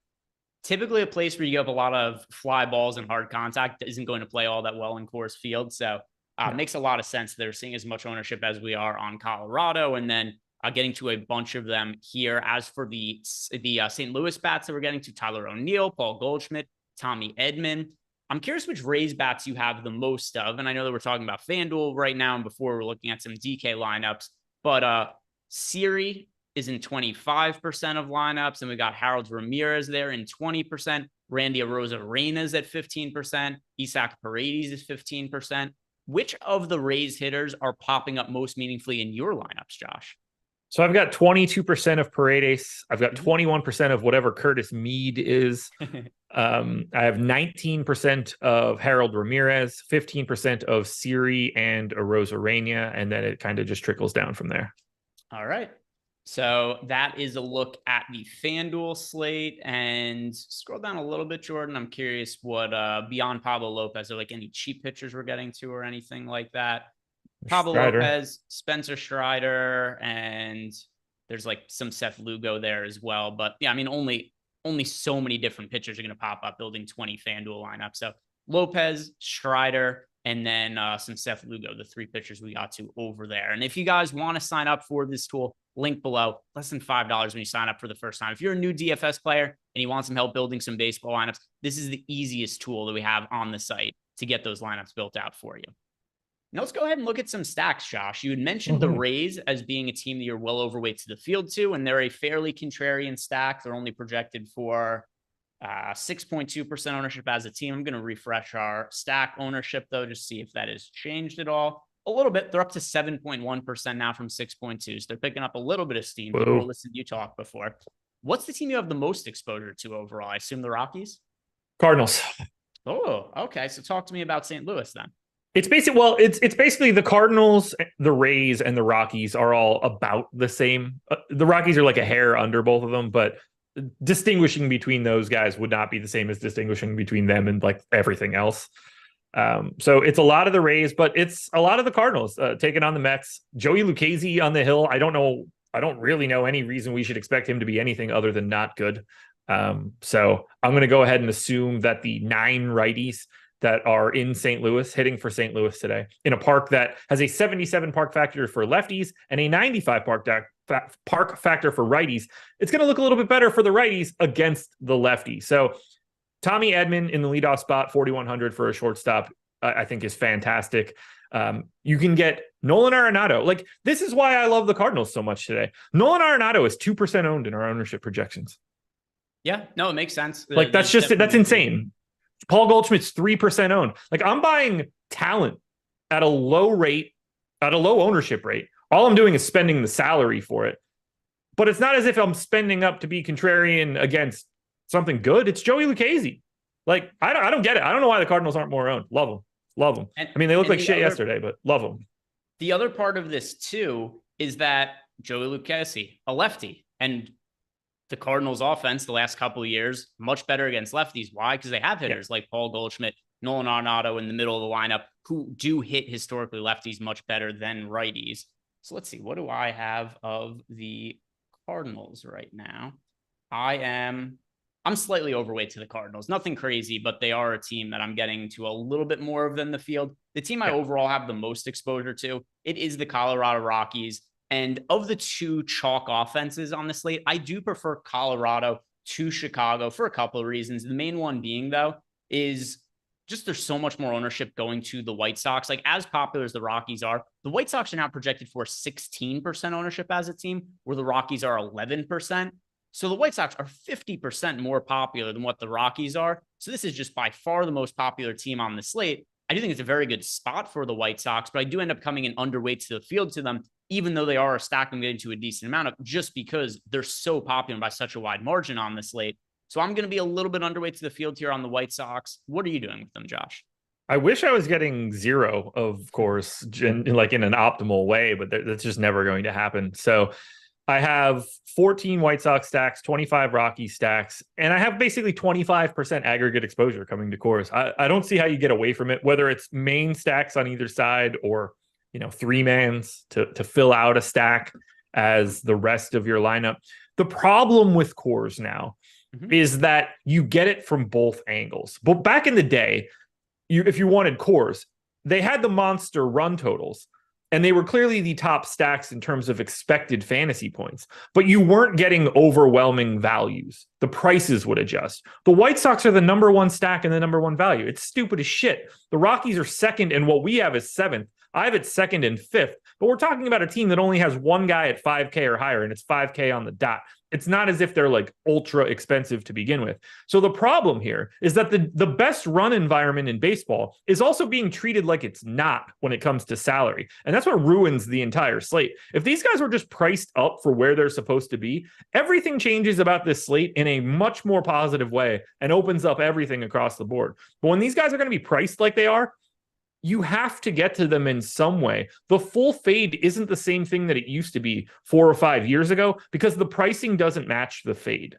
Typically a place where you have a lot of fly balls and hard contact isn't going to play all that well in Coors Field. So it makes a lot of sense. They're seeing as much ownership as we are on Colorado, and then getting to a bunch of them here. As for the St. Louis bats that we're getting to, Tyler O'Neill, Paul Goldschmidt, Tommy Edman. I'm curious which Rays bats you have the most of. And I know that we're talking about FanDuel right now, and before we're looking at some DK lineups, but Siri is in 25% of lineups, and we got Harold Ramirez there in 20%. Randy Arozarena at 15%. Isaac Paredes is 15%. Which of the Rays hitters are popping up most meaningfully in your lineups, Josh? So I've got 22% of Paredes. I've got 21% of whatever Curtis Mead is. I have 19% of Harold Ramirez, 15% of Siri and Arozarena, and then it kind of just trickles down from there. All right. So that is a look at the FanDuel slate, and scroll down a little bit, Jordan. I'm curious what beyond Pablo Lopez, are like any cheap pitchers we're getting to or anything like that. Pablo Lopez, Spencer Strider, and there's like some Seth Lugo there as well. But yeah, I mean, only so many different pitchers are going to pop up building 20 FanDuel lineups. So Lopez, Strider, and then some Seth Lugo, the three pitchers we got to over there. And if you guys want to sign up for this tool, link below, less than $5 when you sign up for the first time. If you're a new DFS player and you want some help building some baseball lineups, this is the easiest tool that we have on the site to get those lineups built out for you. Now let's go ahead and look at some stacks, Josh. You had mentioned the Rays as being a team that you're well overweight to the field to, and they're a fairly contrarian stack. They're only projected for 6.2% ownership as a team. I'm going to refresh our stack ownership, though, to see if that has changed at all. A little bit. They're up to 7.1% now from 6.2. So they're picking up a little bit of steam. People listened to you talk before. What's the team you have the most exposure to overall? I assume the Rockies? Cardinals. Oh, okay. So talk to me about St. Louis then. It's basically the Cardinals, the Rays, and the Rockies are all about the same. The Rockies are like a hair under both of them, but distinguishing between those guys would not be the same as distinguishing between them and like everything else. So it's a lot of the Rays, but it's a lot of the Cardinals taking on the Mets. Joey Lucchesi on the hill. I don't really know any reason we should expect him to be anything other than not good. So I'm going to go ahead and assume that the 9 righties that are in St. Louis, hitting for St. Louis today, in a park that has a 77 park factor for lefties and a 95 park factor for righties, it's going to look a little bit better for the righties against the lefties. So Tommy Edman in the leadoff spot, 4,100 for a shortstop, I think is fantastic. You can get Nolan Arenado. Like, this is why I love the Cardinals so much today. Nolan Arenado is 2% owned in our ownership projections. Yeah, no, it makes sense. Like, that's insane. Paul Goldschmidt's 3% owned. Like, I'm buying talent at a low rate, at a low ownership rate. All I'm doing is spending the salary for it. but it's not as if I'm spending up to be contrarian against something good. It's Joey Lucchesi. Like, I don't get it. I don't know why the Cardinals aren't more owned. Love them. Love them. I mean, they look like shit yesterday, but love them. The other part of this, too, is that Joey Lucchesi, a lefty, and the Cardinals offense the last couple of years, much better against lefties. Why? Because they have hitters like Paul Goldschmidt, Nolan Arenado in the middle of the lineup who do hit historically lefties much better than righties. So let's see. What do I have of the Cardinals right now? I'm slightly overweight to the Cardinals. Nothing crazy, but they are a team that I'm getting to a little bit more of than the field. The team I overall have the most exposure to, it is the Colorado Rockies. And of the two chalk offenses on the slate, I do prefer Colorado to Chicago for a couple of reasons. The main one being, though, is just there's so much more ownership going to the White Sox. Like, as popular as the Rockies are, the White Sox are now projected for 16% ownership as a team, where the Rockies are 11%. So the White Sox are 50% more popular than what the Rockies are. So this is just by far the most popular team on the slate. I do think it's a very good spot for the White Sox, but I do end up coming in underweight to the field to them, even though they are a stack I'm getting to a decent amount of, just because they're so popular by such a wide margin on the slate. So I'm going to be a little bit underweight to the field here on the White Sox. What are you doing with them, Josh? I wish I was getting zero, of course, like in an optimal way, but that's just never going to happen. So I have 14 White Sox stacks, 25 Rocky stacks, and I have basically 25% aggregate exposure coming to Coors. I don't see how you get away from it, whether it's main stacks on either side or, you know, three mans to fill out a stack as the rest of your lineup. The problem with Coors now is that you get it from both angles. But back in the day, if you wanted Coors, they had the monster run totals, and they were clearly the top stacks in terms of expected fantasy points, but you weren't getting overwhelming values. The prices would adjust. The White Sox are the number one stack and the number one value. It's stupid as shit. The Rockies are second, and what we have is seventh. I have it second and fifth, but we're talking about a team that only has one guy at 5K or higher, and it's 5K on the dot. It's not as if they're like ultra expensive to begin with. So the problem here is that the best run environment in baseball is also being treated like it's not when it comes to salary. And that's what ruins the entire slate. If these guys were just priced up for where they're supposed to be, everything changes about this slate in a much more positive way and opens up everything across the board. But when these guys are going to be priced like they are, you have to get to them in some way. The full fade isn't the same thing that it used to be 4 or 5 years ago because the pricing doesn't match the fade.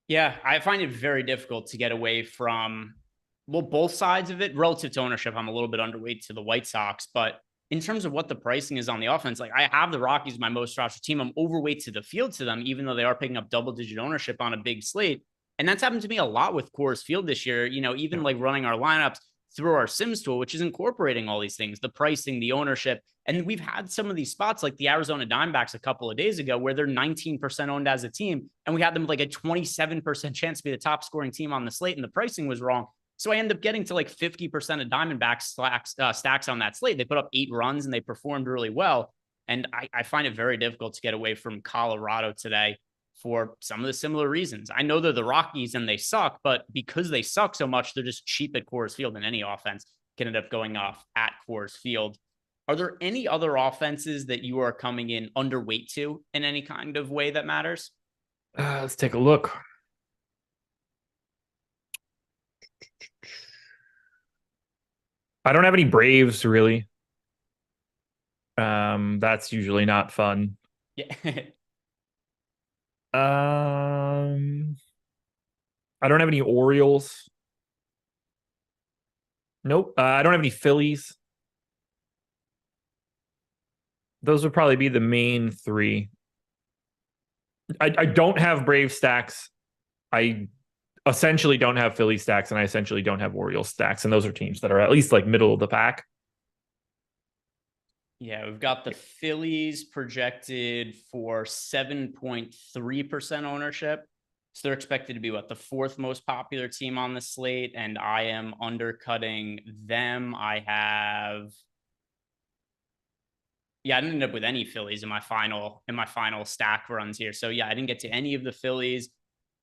Yeah, I find it very difficult to get away from, well, both sides of it. Relative to ownership, I'm a little bit underweight to the White Sox, but in terms of what the pricing is on the offense, like I have the Rockies, my most rostered team. I'm overweight to the field to them, even though they are picking up double-digit ownership on a big slate. And that's happened to me a lot with Coors Field this year. You know, even like running our lineups through our Sims tool, which is incorporating all these things, the pricing, the ownership. And we've had some of these spots like the Arizona Diamondbacks a couple of days ago where they're 19% owned as a team. And we had them like a 27% chance to be the top scoring team on the slate. And the pricing was wrong. So I end up getting to like 50% of Diamondbacks stacks on that slate. They put up 8 runs and they performed really well. And I find it very difficult to get away from Colorado today for some of the similar reasons. I know they're the Rockies and they suck, but because they suck so much, they're just cheap at Coors Field, and any offense can end up going off at Coors Field. Are there any other offenses that you are coming in underweight to in any kind of way that matters? Let's take a look. I don't have any Braves, really. That's usually not fun. Yeah. I don't have any Orioles. Nope. I don't have any Phillies. Those would probably be the main 3. I don't have Brave stacks. I essentially don't have Philly stacks, and I essentially don't have Orioles stacks. And those are teams that are at least like middle of the pack. Yeah, we've got the Phillies projected for 7.3% ownership. So they're expected to be the 4th most popular team on the slate, and I am undercutting them. I didn't end up with any Phillies in my final stack runs here. So yeah, I didn't get to any of the Phillies.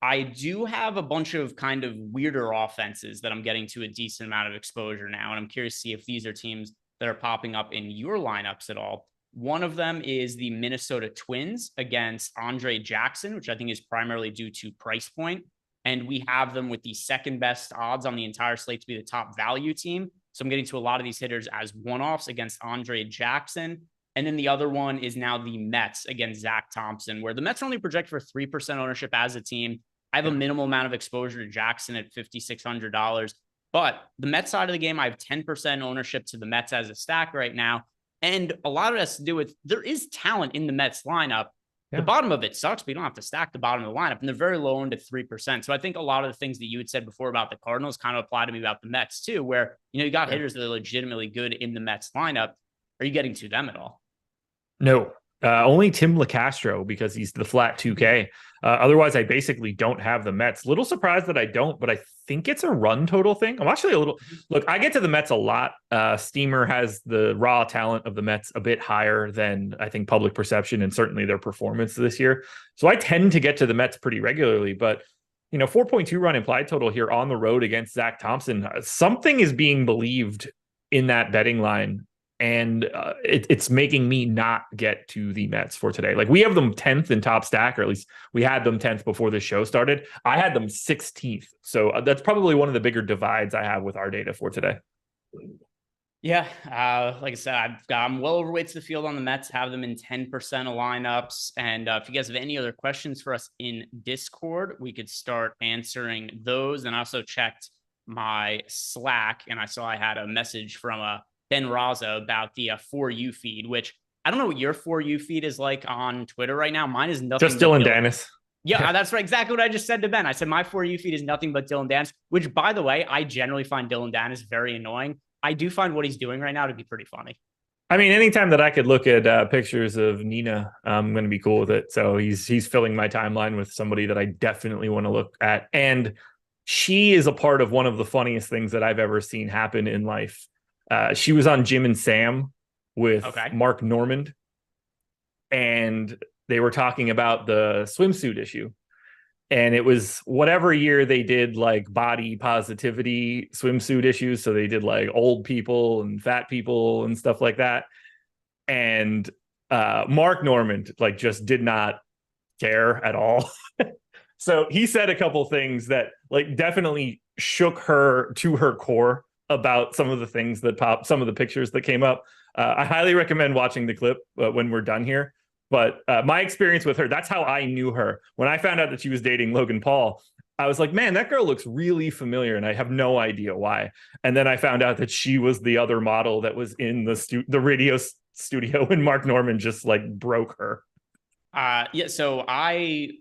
I do have a bunch of kind of weirder offenses that I'm getting to a decent amount of exposure now, and I'm curious to see if these are teams that are popping up in your lineups at all. One of them is the Minnesota Twins against Andre Jackson, which I think is primarily due to price point. And we have them with the second best odds on the entire slate to be the top value team. So I'm getting to a lot of these hitters as one-offs against Andre Jackson. And then the other one is now the Mets against Zach Thompson, where the Mets are only projected for 3% ownership as a team. I have a minimal amount of exposure to Jackson at $5,600. But the Mets side of the game, I have 10% ownership to the Mets as a stack right now. And a lot of it has to do with there is talent in the Mets lineup. Yeah. The bottom of it sucks, but you don't have to stack the bottom of the lineup. And they're very low owned at 3%. So I think a lot of the things that you had said before about the Cardinals kind of apply to me about the Mets too, where, you got hitters that are legitimately good in the Mets lineup. Are you getting to them at all? No, only Tim LaCastro because he's the flat 2K. Otherwise, I basically don't have the Mets. Little surprised that I don't, but I think it's a run total thing. I'm actually a little look. I get to the Mets a lot. Steamer has the raw talent of the Mets a bit higher than I think public perception and certainly their performance this year. So I tend to get to the Mets pretty regularly. But 4.2 run implied total here on the road against Zach Thompson. Something is being believed in that betting line. And it's making me not get to the Mets for today. Like we have them 10th in top stack, or at least we had them 10th before the show started. I had them 16th. So that's probably one of the bigger divides I have with our data for today. Yeah. Like I said, I'm well overweight to the field on the Mets, have them in 10% of lineups. And if you guys have any other questions for us in Discord, we could start answering those. And I also checked my Slack and I saw I had a message from Ben Raza about the For You feed, which I don't know what your For You feed is like on Twitter right now. Mine is nothing. Just Dylan Danis. Yeah, that's right. Exactly what I just said to Ben. I said my For You feed is nothing but Dylan Danis, which, by the way, I generally find Dylan Danis very annoying. I do find what he's doing right now to be pretty funny. I mean, anytime that I could look at pictures of Nina, I'm going to be cool with it. So he's filling my timeline with somebody that I definitely want to look at. And she is a part of one of the funniest things that I've ever seen happen in life. She was on Jim and Sam with Mark Normand, and they were talking about the swimsuit issue. And it was whatever year they did like body positivity swimsuit issues. So they did like old people and fat people and stuff like that. And Mark Normand like just did not care at all. So he said a couple things that like definitely shook her to her core about some of the things that popped, some of the pictures that came up. I highly recommend watching the clip when we're done here. But my experience with her, that's how I knew her. When I found out that she was dating Logan Paul, I was like, man, that girl looks really familiar. And I have no idea why. And then I found out that she was the other model that was in the radio studio when Mark Normand just like broke her. Yeah, so I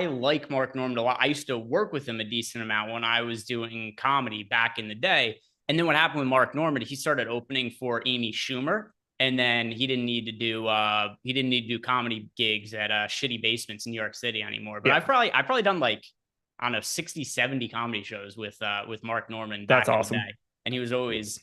like Mark Normand a lot. I used to work with him a decent amount when I was doing comedy back in the day. And then what happened with Mark Normand, he started opening for Amy Schumer, and then he didn't need to do comedy gigs at shitty basements in New York City anymore. But yeah. I've probably done like, I don't know, 60, 70 comedy shows with Mark Normand. That's awesome. And he was always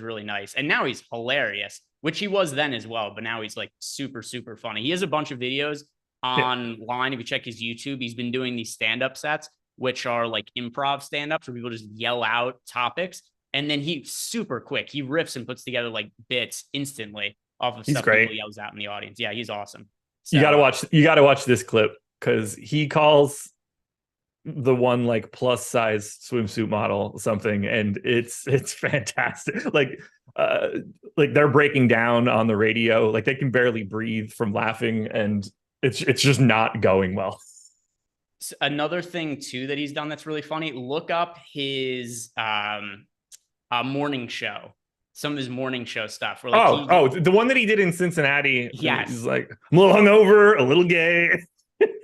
really nice. And now he's hilarious, which he was then as well. But now he's like super, super funny. He has a bunch of videos online. If you check his YouTube, he's been doing these stand-up sets, which are like improv stand-ups where people just yell out topics. And then he's super quick. He riffs and puts together like bits instantly off of stuff people yells out in the audience. Yeah, he's awesome. So, you gotta watch this clip because he calls the one like plus size swimsuit model something, and it's fantastic. Like they're breaking down on the radio, like they can barely breathe from laughing, and it's just not going well. Another thing too that he's done that's really funny. Look up his morning show. Some of his morning show stuff. Where, like, the one that he did in Cincinnati. Yes, he's like, I'm a little hungover, a little gay.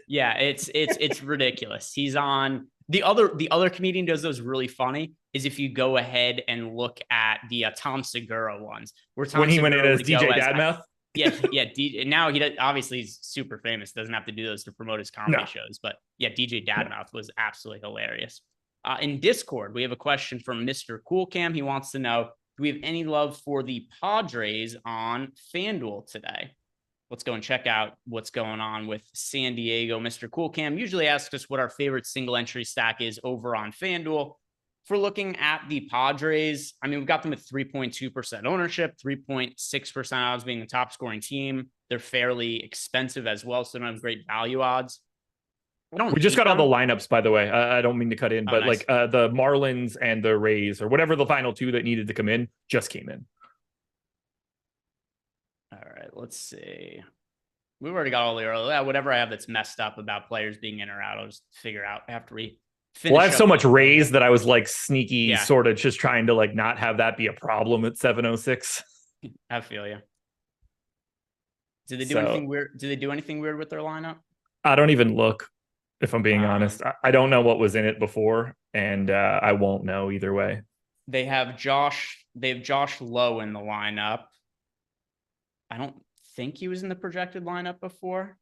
Yeah, it's ridiculous. He's on the other comedian does those really funny is if you go ahead and look at the Tom Segura ones where Tom when he went in as DJ Dadmouth. Yeah. DJ, now he does, obviously he's super famous. Doesn't have to do those to promote his comedy shows, but yeah, DJ Dadmouth was absolutely hilarious. In Discord, we have a question from Mr. Cool Cam. He wants to know, do we have any love for the Padres on FanDuel today? Let's go and check out what's going on with San Diego. Mr. Cool Cam usually asks us what our favorite single entry stack is over on FanDuel. if we're looking at the Padres, I mean, we've got them at 3.2% ownership, 3.6% odds being the top scoring team. They're fairly expensive as well, so they don't have great value odds. We just got all the lineups, by the way. I don't mean to cut in, but nice. like the Marlins and the Rays, or whatever the final two that needed to come in, just came in. All right, let's see. We've already got all the early. Whatever I have that's messed up about players being in or out, I'll just figure out after we finish. Well, I have so much Rays that I was like sneaky, sort of just trying to like not have that be a problem at 7:06. I feel you. Did they do anything weird? Did they do anything weird with their lineup? I don't even look, if I'm being honest. I don't know what was in it before, and I won't know either way. They have Josh Lowe in the lineup. I don't think he was in the projected lineup before.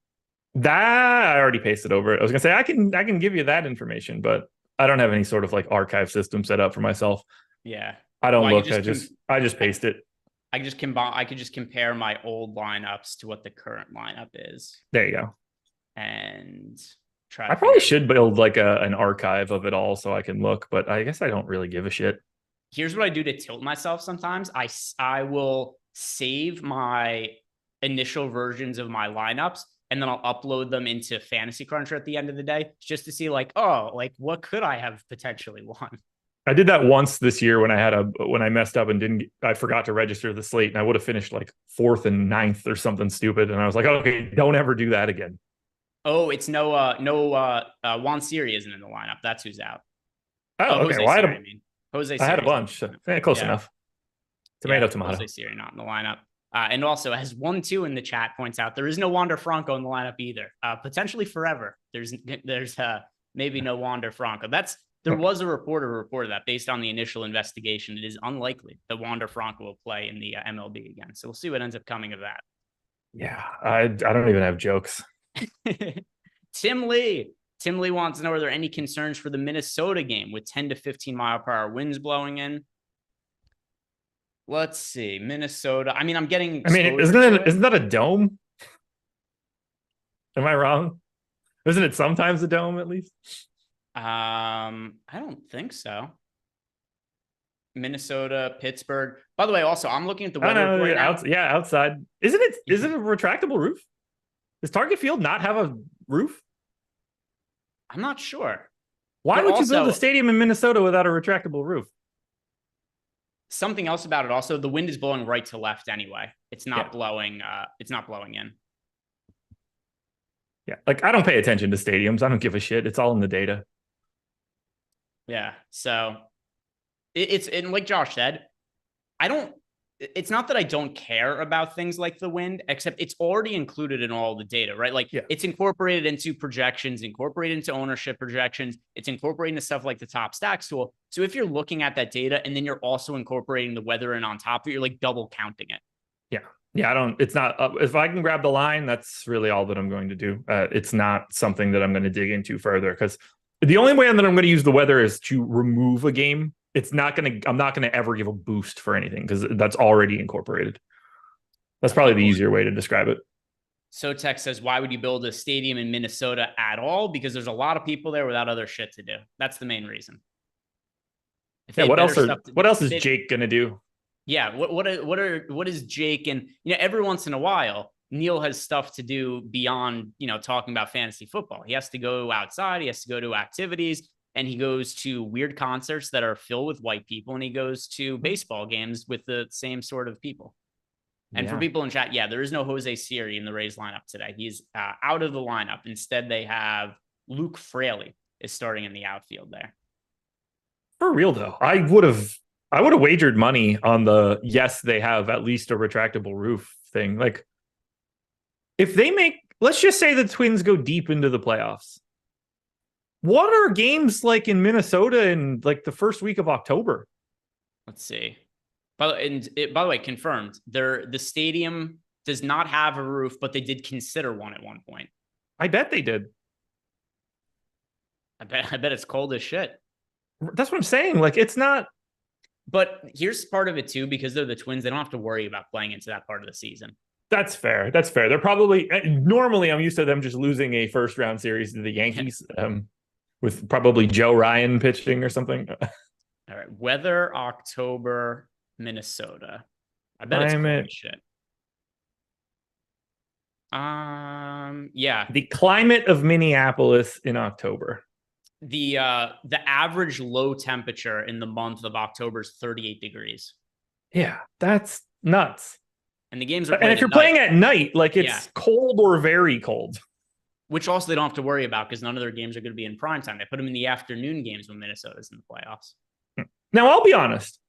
That I already pasted over it. I was gonna say I can give you that information, but I don't have any sort of like archive system set up for myself. Yeah, I don't look. I just paste it. I could just compare my old lineups to what the current lineup is. There you go. And I probably should build like an archive of it all so I can look, but I guess I don't really give a shit. Here's what I do to tilt myself sometimes. I will save my initial versions of my lineups, and then I'll upload them into Fantasy Cruncher at the end of the day just to see like, oh, like what could I have potentially won? I did that once this year when I messed up and I forgot to register the slate, and I would have finished like 4th and 9th or something stupid. And I was like, okay, don't ever do that again. Oh, it's no Juan Siri isn't in the lineup. That's who's out. Oh, okay. Jose Siri, I mean. Jose Siri. I had a bunch. So, close enough. Tomato. Jose Siri not in the lineup. And also, as 1-2 in the chat points out, there is no Wander Franco in the lineup either. Potentially forever. There's maybe no Wander Franco. There was a reporter who reported that based on the initial investigation, it is unlikely that Wander Franco will play in the MLB again. So we'll see what ends up coming of that. Yeah, I don't even have jokes. Tim Lee wants to know, are there any concerns for the Minnesota game with 10 to 15 mile per hour winds blowing in? Let's see. Minnesota. I mean, isn't that a dome? Am I wrong? Isn't it sometimes a dome at least? I don't think so. Minnesota, Pittsburgh. By the way, also, I'm looking at the weather report now. Outside. Is it a retractable roof? Does Target Field not have a roof? I'm not sure. Why would you build a stadium in Minnesota without a retractable roof? Something else about it also, the wind is blowing right to left anyway. It's not blowing in. Yeah, like I don't pay attention to stadiums. I don't give a shit. It's all in the data. Yeah. So it's and like Josh said, it's not that I don't care about things like the wind, except it's already included in all the data, right? Like it's incorporated into projections, incorporated into ownership projections. It's incorporated into stuff like the top stacks tool. So if you're looking at that data and then you're also incorporating the weather and on top of it, you're like double counting it. Yeah. Yeah. It's not, if I can grab the line, that's really all that I'm going to do. It's not something that I'm going to dig into further, because the only way that I'm going to use the weather is to remove a game. I'm not going to ever give a boost for anything because that's already incorporated. That's probably the easier way to describe it. Sotex says, why would you build a stadium in Minnesota at all? Because there's a lot of people there without other shit to do. That's the main reason. What else is Jake going to do? Yeah. What is Jake? And, every once in a while, Neil has stuff to do beyond, talking about fantasy football. He has to go outside. He has to go to activities. And he goes to weird concerts that are filled with white people, and he goes to baseball games with the same sort of people. And for people in chat, there is no Jose Siri in the Rays lineup today. He's out of the lineup. Instead, they have Luke Fraley is starting in the outfield there. For real though, I would have wagered money on the they have at least a retractable roof thing. Like, if they let's just say the Twins go deep into the playoffs. What are games like in Minnesota in like the first week of October? Let's see. By the way, confirmed. The stadium does not have a roof, but they did consider one at one point. I bet they did. I bet it's cold as shit. That's what I'm saying. Like, it's not. But here's part of it too, because they're the Twins. They don't have to worry about playing into that part of the season. That's fair. They're probably normally I'm used to them just losing a first round series to the Yankees. With probably Joe Ryan pitching or something. All right. Weather, October, Minnesota. I bet it's Climate. cold as shit. Yeah. The climate of Minneapolis in October. The average low temperature in the month of October is 38 degrees. Yeah, that's nuts. And the games are And if you're playing at night, like it's cold or very cold. Which also they don't have to worry about because none of their games are going to be in prime time. They put them in the afternoon games when Minnesota's in the playoffs. Now, I'll be honest.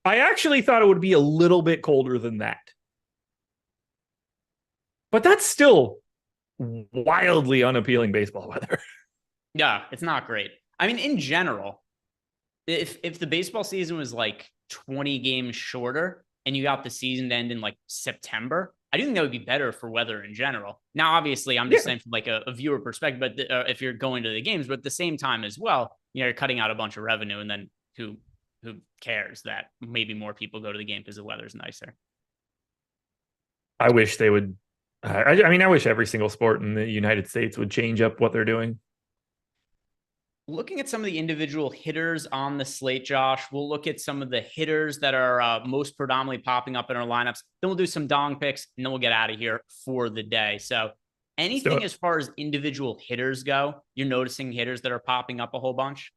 I actually thought it would be a little bit colder than that. But that's still wildly unappealing baseball weather. Yeah, it's not great. I mean, in general, if the baseball season was like 20 games shorter and you got the season to end in like September, I do think that would be better for weather in general. Now, obviously, I'm just saying from like a viewer perspective, but if you're going to the games, but at the same time as well, you're cutting out a bunch of revenue, and then who cares that maybe more people go to the game because the weather's nicer. I wish they would. I mean, I wish every single sport in the United States would change up what they're doing. Looking at some of the individual hitters on the slate, Josh, we'll look at some of the hitters that are most predominantly popping up in our lineups. Then we'll do some dong picks, and then we'll get out of here for the day. So anything as far as individual hitters go, you're noticing hitters that are popping up a whole bunch?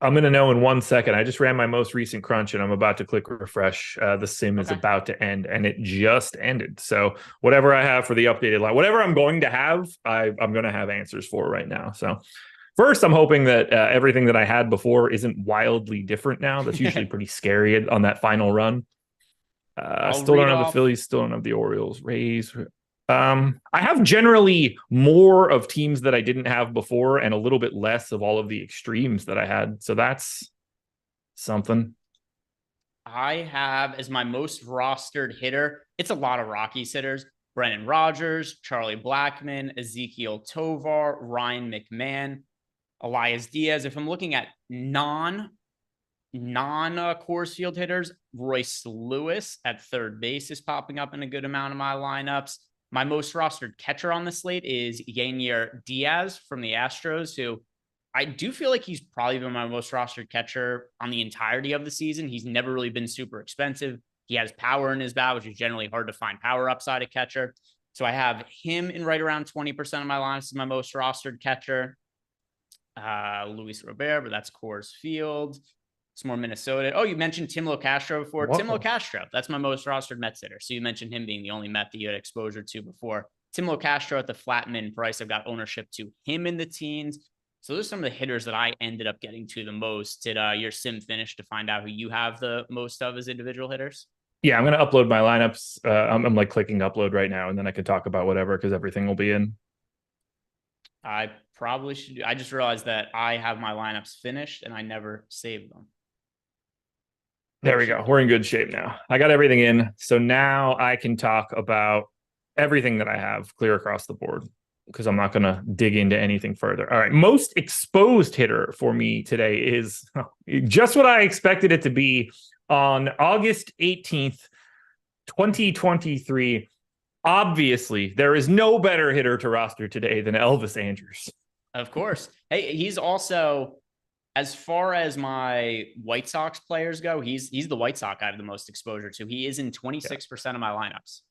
I'm going to know in 1 second. I just ran my most recent crunch and I'm about to click refresh. The sim is about to end and it just ended. So whatever I have for the updated line, whatever I'm going to have, I'm going to have answers for right now. So first, I'm hoping that everything that I had before isn't wildly different now. That's usually pretty scary on that final run. Still don't have the Phillies, still don't have the Orioles, Rays. I have generally more of teams that I didn't have before and a little bit less of all of the extremes that I had. So that's something. I have as my most rostered hitter. It's a lot of Rockies hitters. Brendan Rodgers, Charlie Blackmon, Ezekiel Tovar, Ryan McMahon, Elias Diaz. If I'm looking at non Coors Field hitters, Royce Lewis at third base is popping up in a good amount of my lineups. My most rostered catcher on the slate is Yainer Diaz from the Astros, who I do feel like he's probably been my most rostered catcher on the entirety of the season. He's never really been super expensive. He has power in his bat, which is generally hard to find power upside of catcher. So I have him in right around 20% of my lineups as my most rostered catcher. Luis Robert, but that's Coors Field. It's more Minnesota. Oh, you mentioned Tim Locastro before. Whoa. Tim Locastro, that's my most rostered Mets hitter. So you mentioned him being the only Met that you had exposure to before. Tim Locastro at the flat min price. I've got ownership to him in the teens. So those are some of the hitters that I ended up getting to the most. Did your sim finish to find out who you have the most of as individual hitters? Yeah, I'm going to upload my lineups. I'm like clicking upload right now, and then I can talk about whatever because everything will be in. I probably should. I just realized that I have my lineups finished and I never saved them. There we go. We're in good shape now. I got everything in. So now I can talk about everything that I have clear across the board because I'm not going to dig into anything further. All right. Most exposed hitter for me today is just what I expected it to be on August 18th, 2023. Obviously, there is no better hitter to roster today than Elvis Andrus. Of course. Hey, he's also, as far as my White Sox players go, he's the White Sox I have the most exposure to. He is in 26% of my lineups.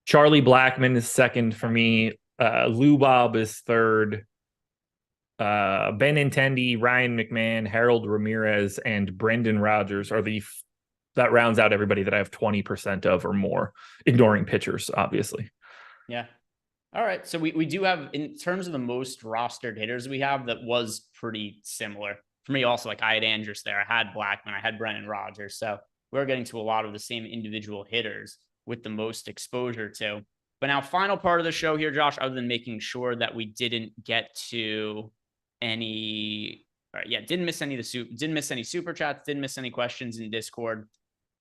Charlie Blackmon is second for me. Lou Bob is third. Benintendi, Ryan McMahon, Harold Ramirez, and Brendan Rodgers are that rounds out everybody that I have 20% of or more, ignoring pitchers, obviously. Yeah. All right. So we do have, in terms of the most rostered hitters we have, that was pretty similar. For me also, like I had Andrus there, I had Blackmon, I had Brendan Rodgers. So we're getting to a lot of the same individual hitters with the most exposure to. But now, final part of the show here, Josh, other than making sure that we didn't get to any, didn't miss any super chats, didn't miss any questions in Discord.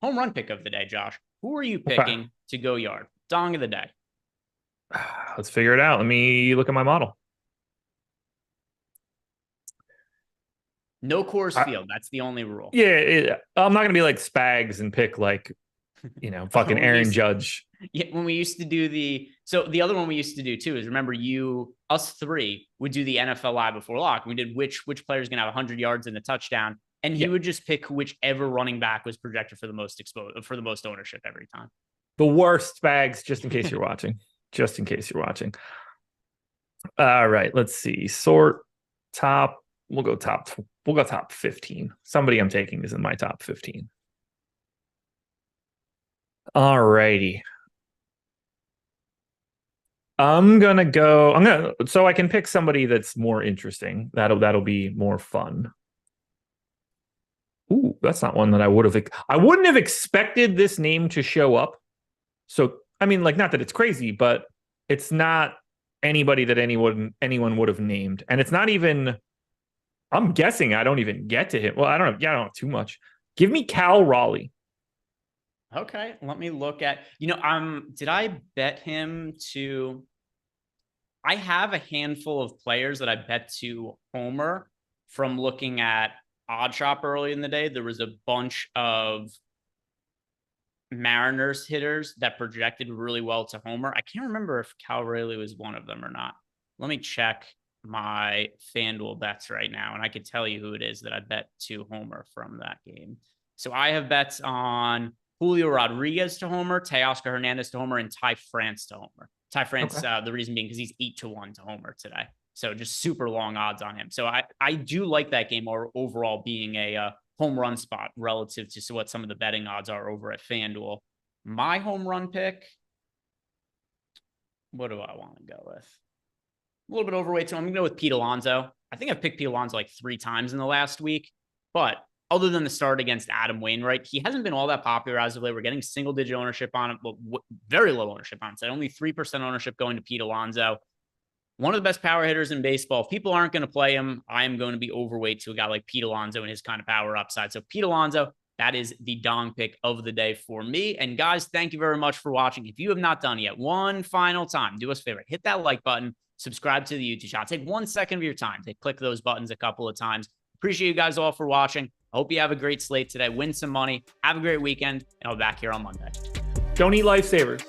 Home run pick of the day, Josh. Who are you picking to go yard? Dong of the day. Let's figure it out. Let me look at my model. No Coors Field. That's the only rule. Yeah, I'm not going to be like Spags and pick like, fucking Aaron Judge. Yeah, when we used to do the other one we used to do too is, remember, us three would do the NFL Live before lock. We did which player is going to have 100 yards and a touchdown. And he would just pick whichever running back was projected for the most ownership every time. The worst bags, just in case you're watching. Just in case you're watching. All right, let's see. Sort top. We'll go top 15. Somebody I'm taking is in my top 15. All righty. So I can pick somebody that's more interesting. That'll be more fun. Ooh, that's not one that I wouldn't have expected this name to show up. So, I mean, like, not that it's crazy, but it's not anybody that anyone would have named. And it's not even, I'm guessing I don't even get to him. Well, I don't know. Yeah, I don't know too much. Give me Cal Raleigh. Okay, let me look at, did I bet him to, I have a handful of players that I bet to homer from looking at Odd Shop early in the day. There was a bunch of Mariners hitters that projected really well to homer. I can't remember if Cal Raleigh was one of them or not. Let me check my FanDuel bets right now, and I could tell you who it is that I bet to homer from that game. So I have bets on Julio Rodriguez to homer, Teoscar Hernandez to homer, and Ty France to homer. Ty France, okay. The reason being because he's 8-1 to homer today. So just super long odds on him. So I do like that game overall being a home run spot relative to what some of the betting odds are over at FanDuel. My home run pick, what do I want to go with? A little bit overweight, so I'm going to go with Pete Alonso. I think I've picked Pete Alonso like 3 times in the last week, but other than the start against Adam Wainwright, he hasn't been all that popular as of late. We're getting single-digit ownership on him, but very low ownership on him. So only 3% ownership going to Pete Alonso. One of the best power hitters in baseball. If people aren't going to play him, I am going to be overweight to a guy like Pete Alonso and his kind of power upside. So Pete Alonso, that is the dong pick of the day for me. And guys, thank you very much for watching. If you have not done yet, one final time, do us a favor, hit that like button, subscribe to the YouTube channel. Take 1 second of your time to click those buttons a couple of times. Appreciate you guys all for watching. I hope you have a great slate today. Win some money. Have a great weekend. And I'll be back here on Monday. Don't eat lifesavers.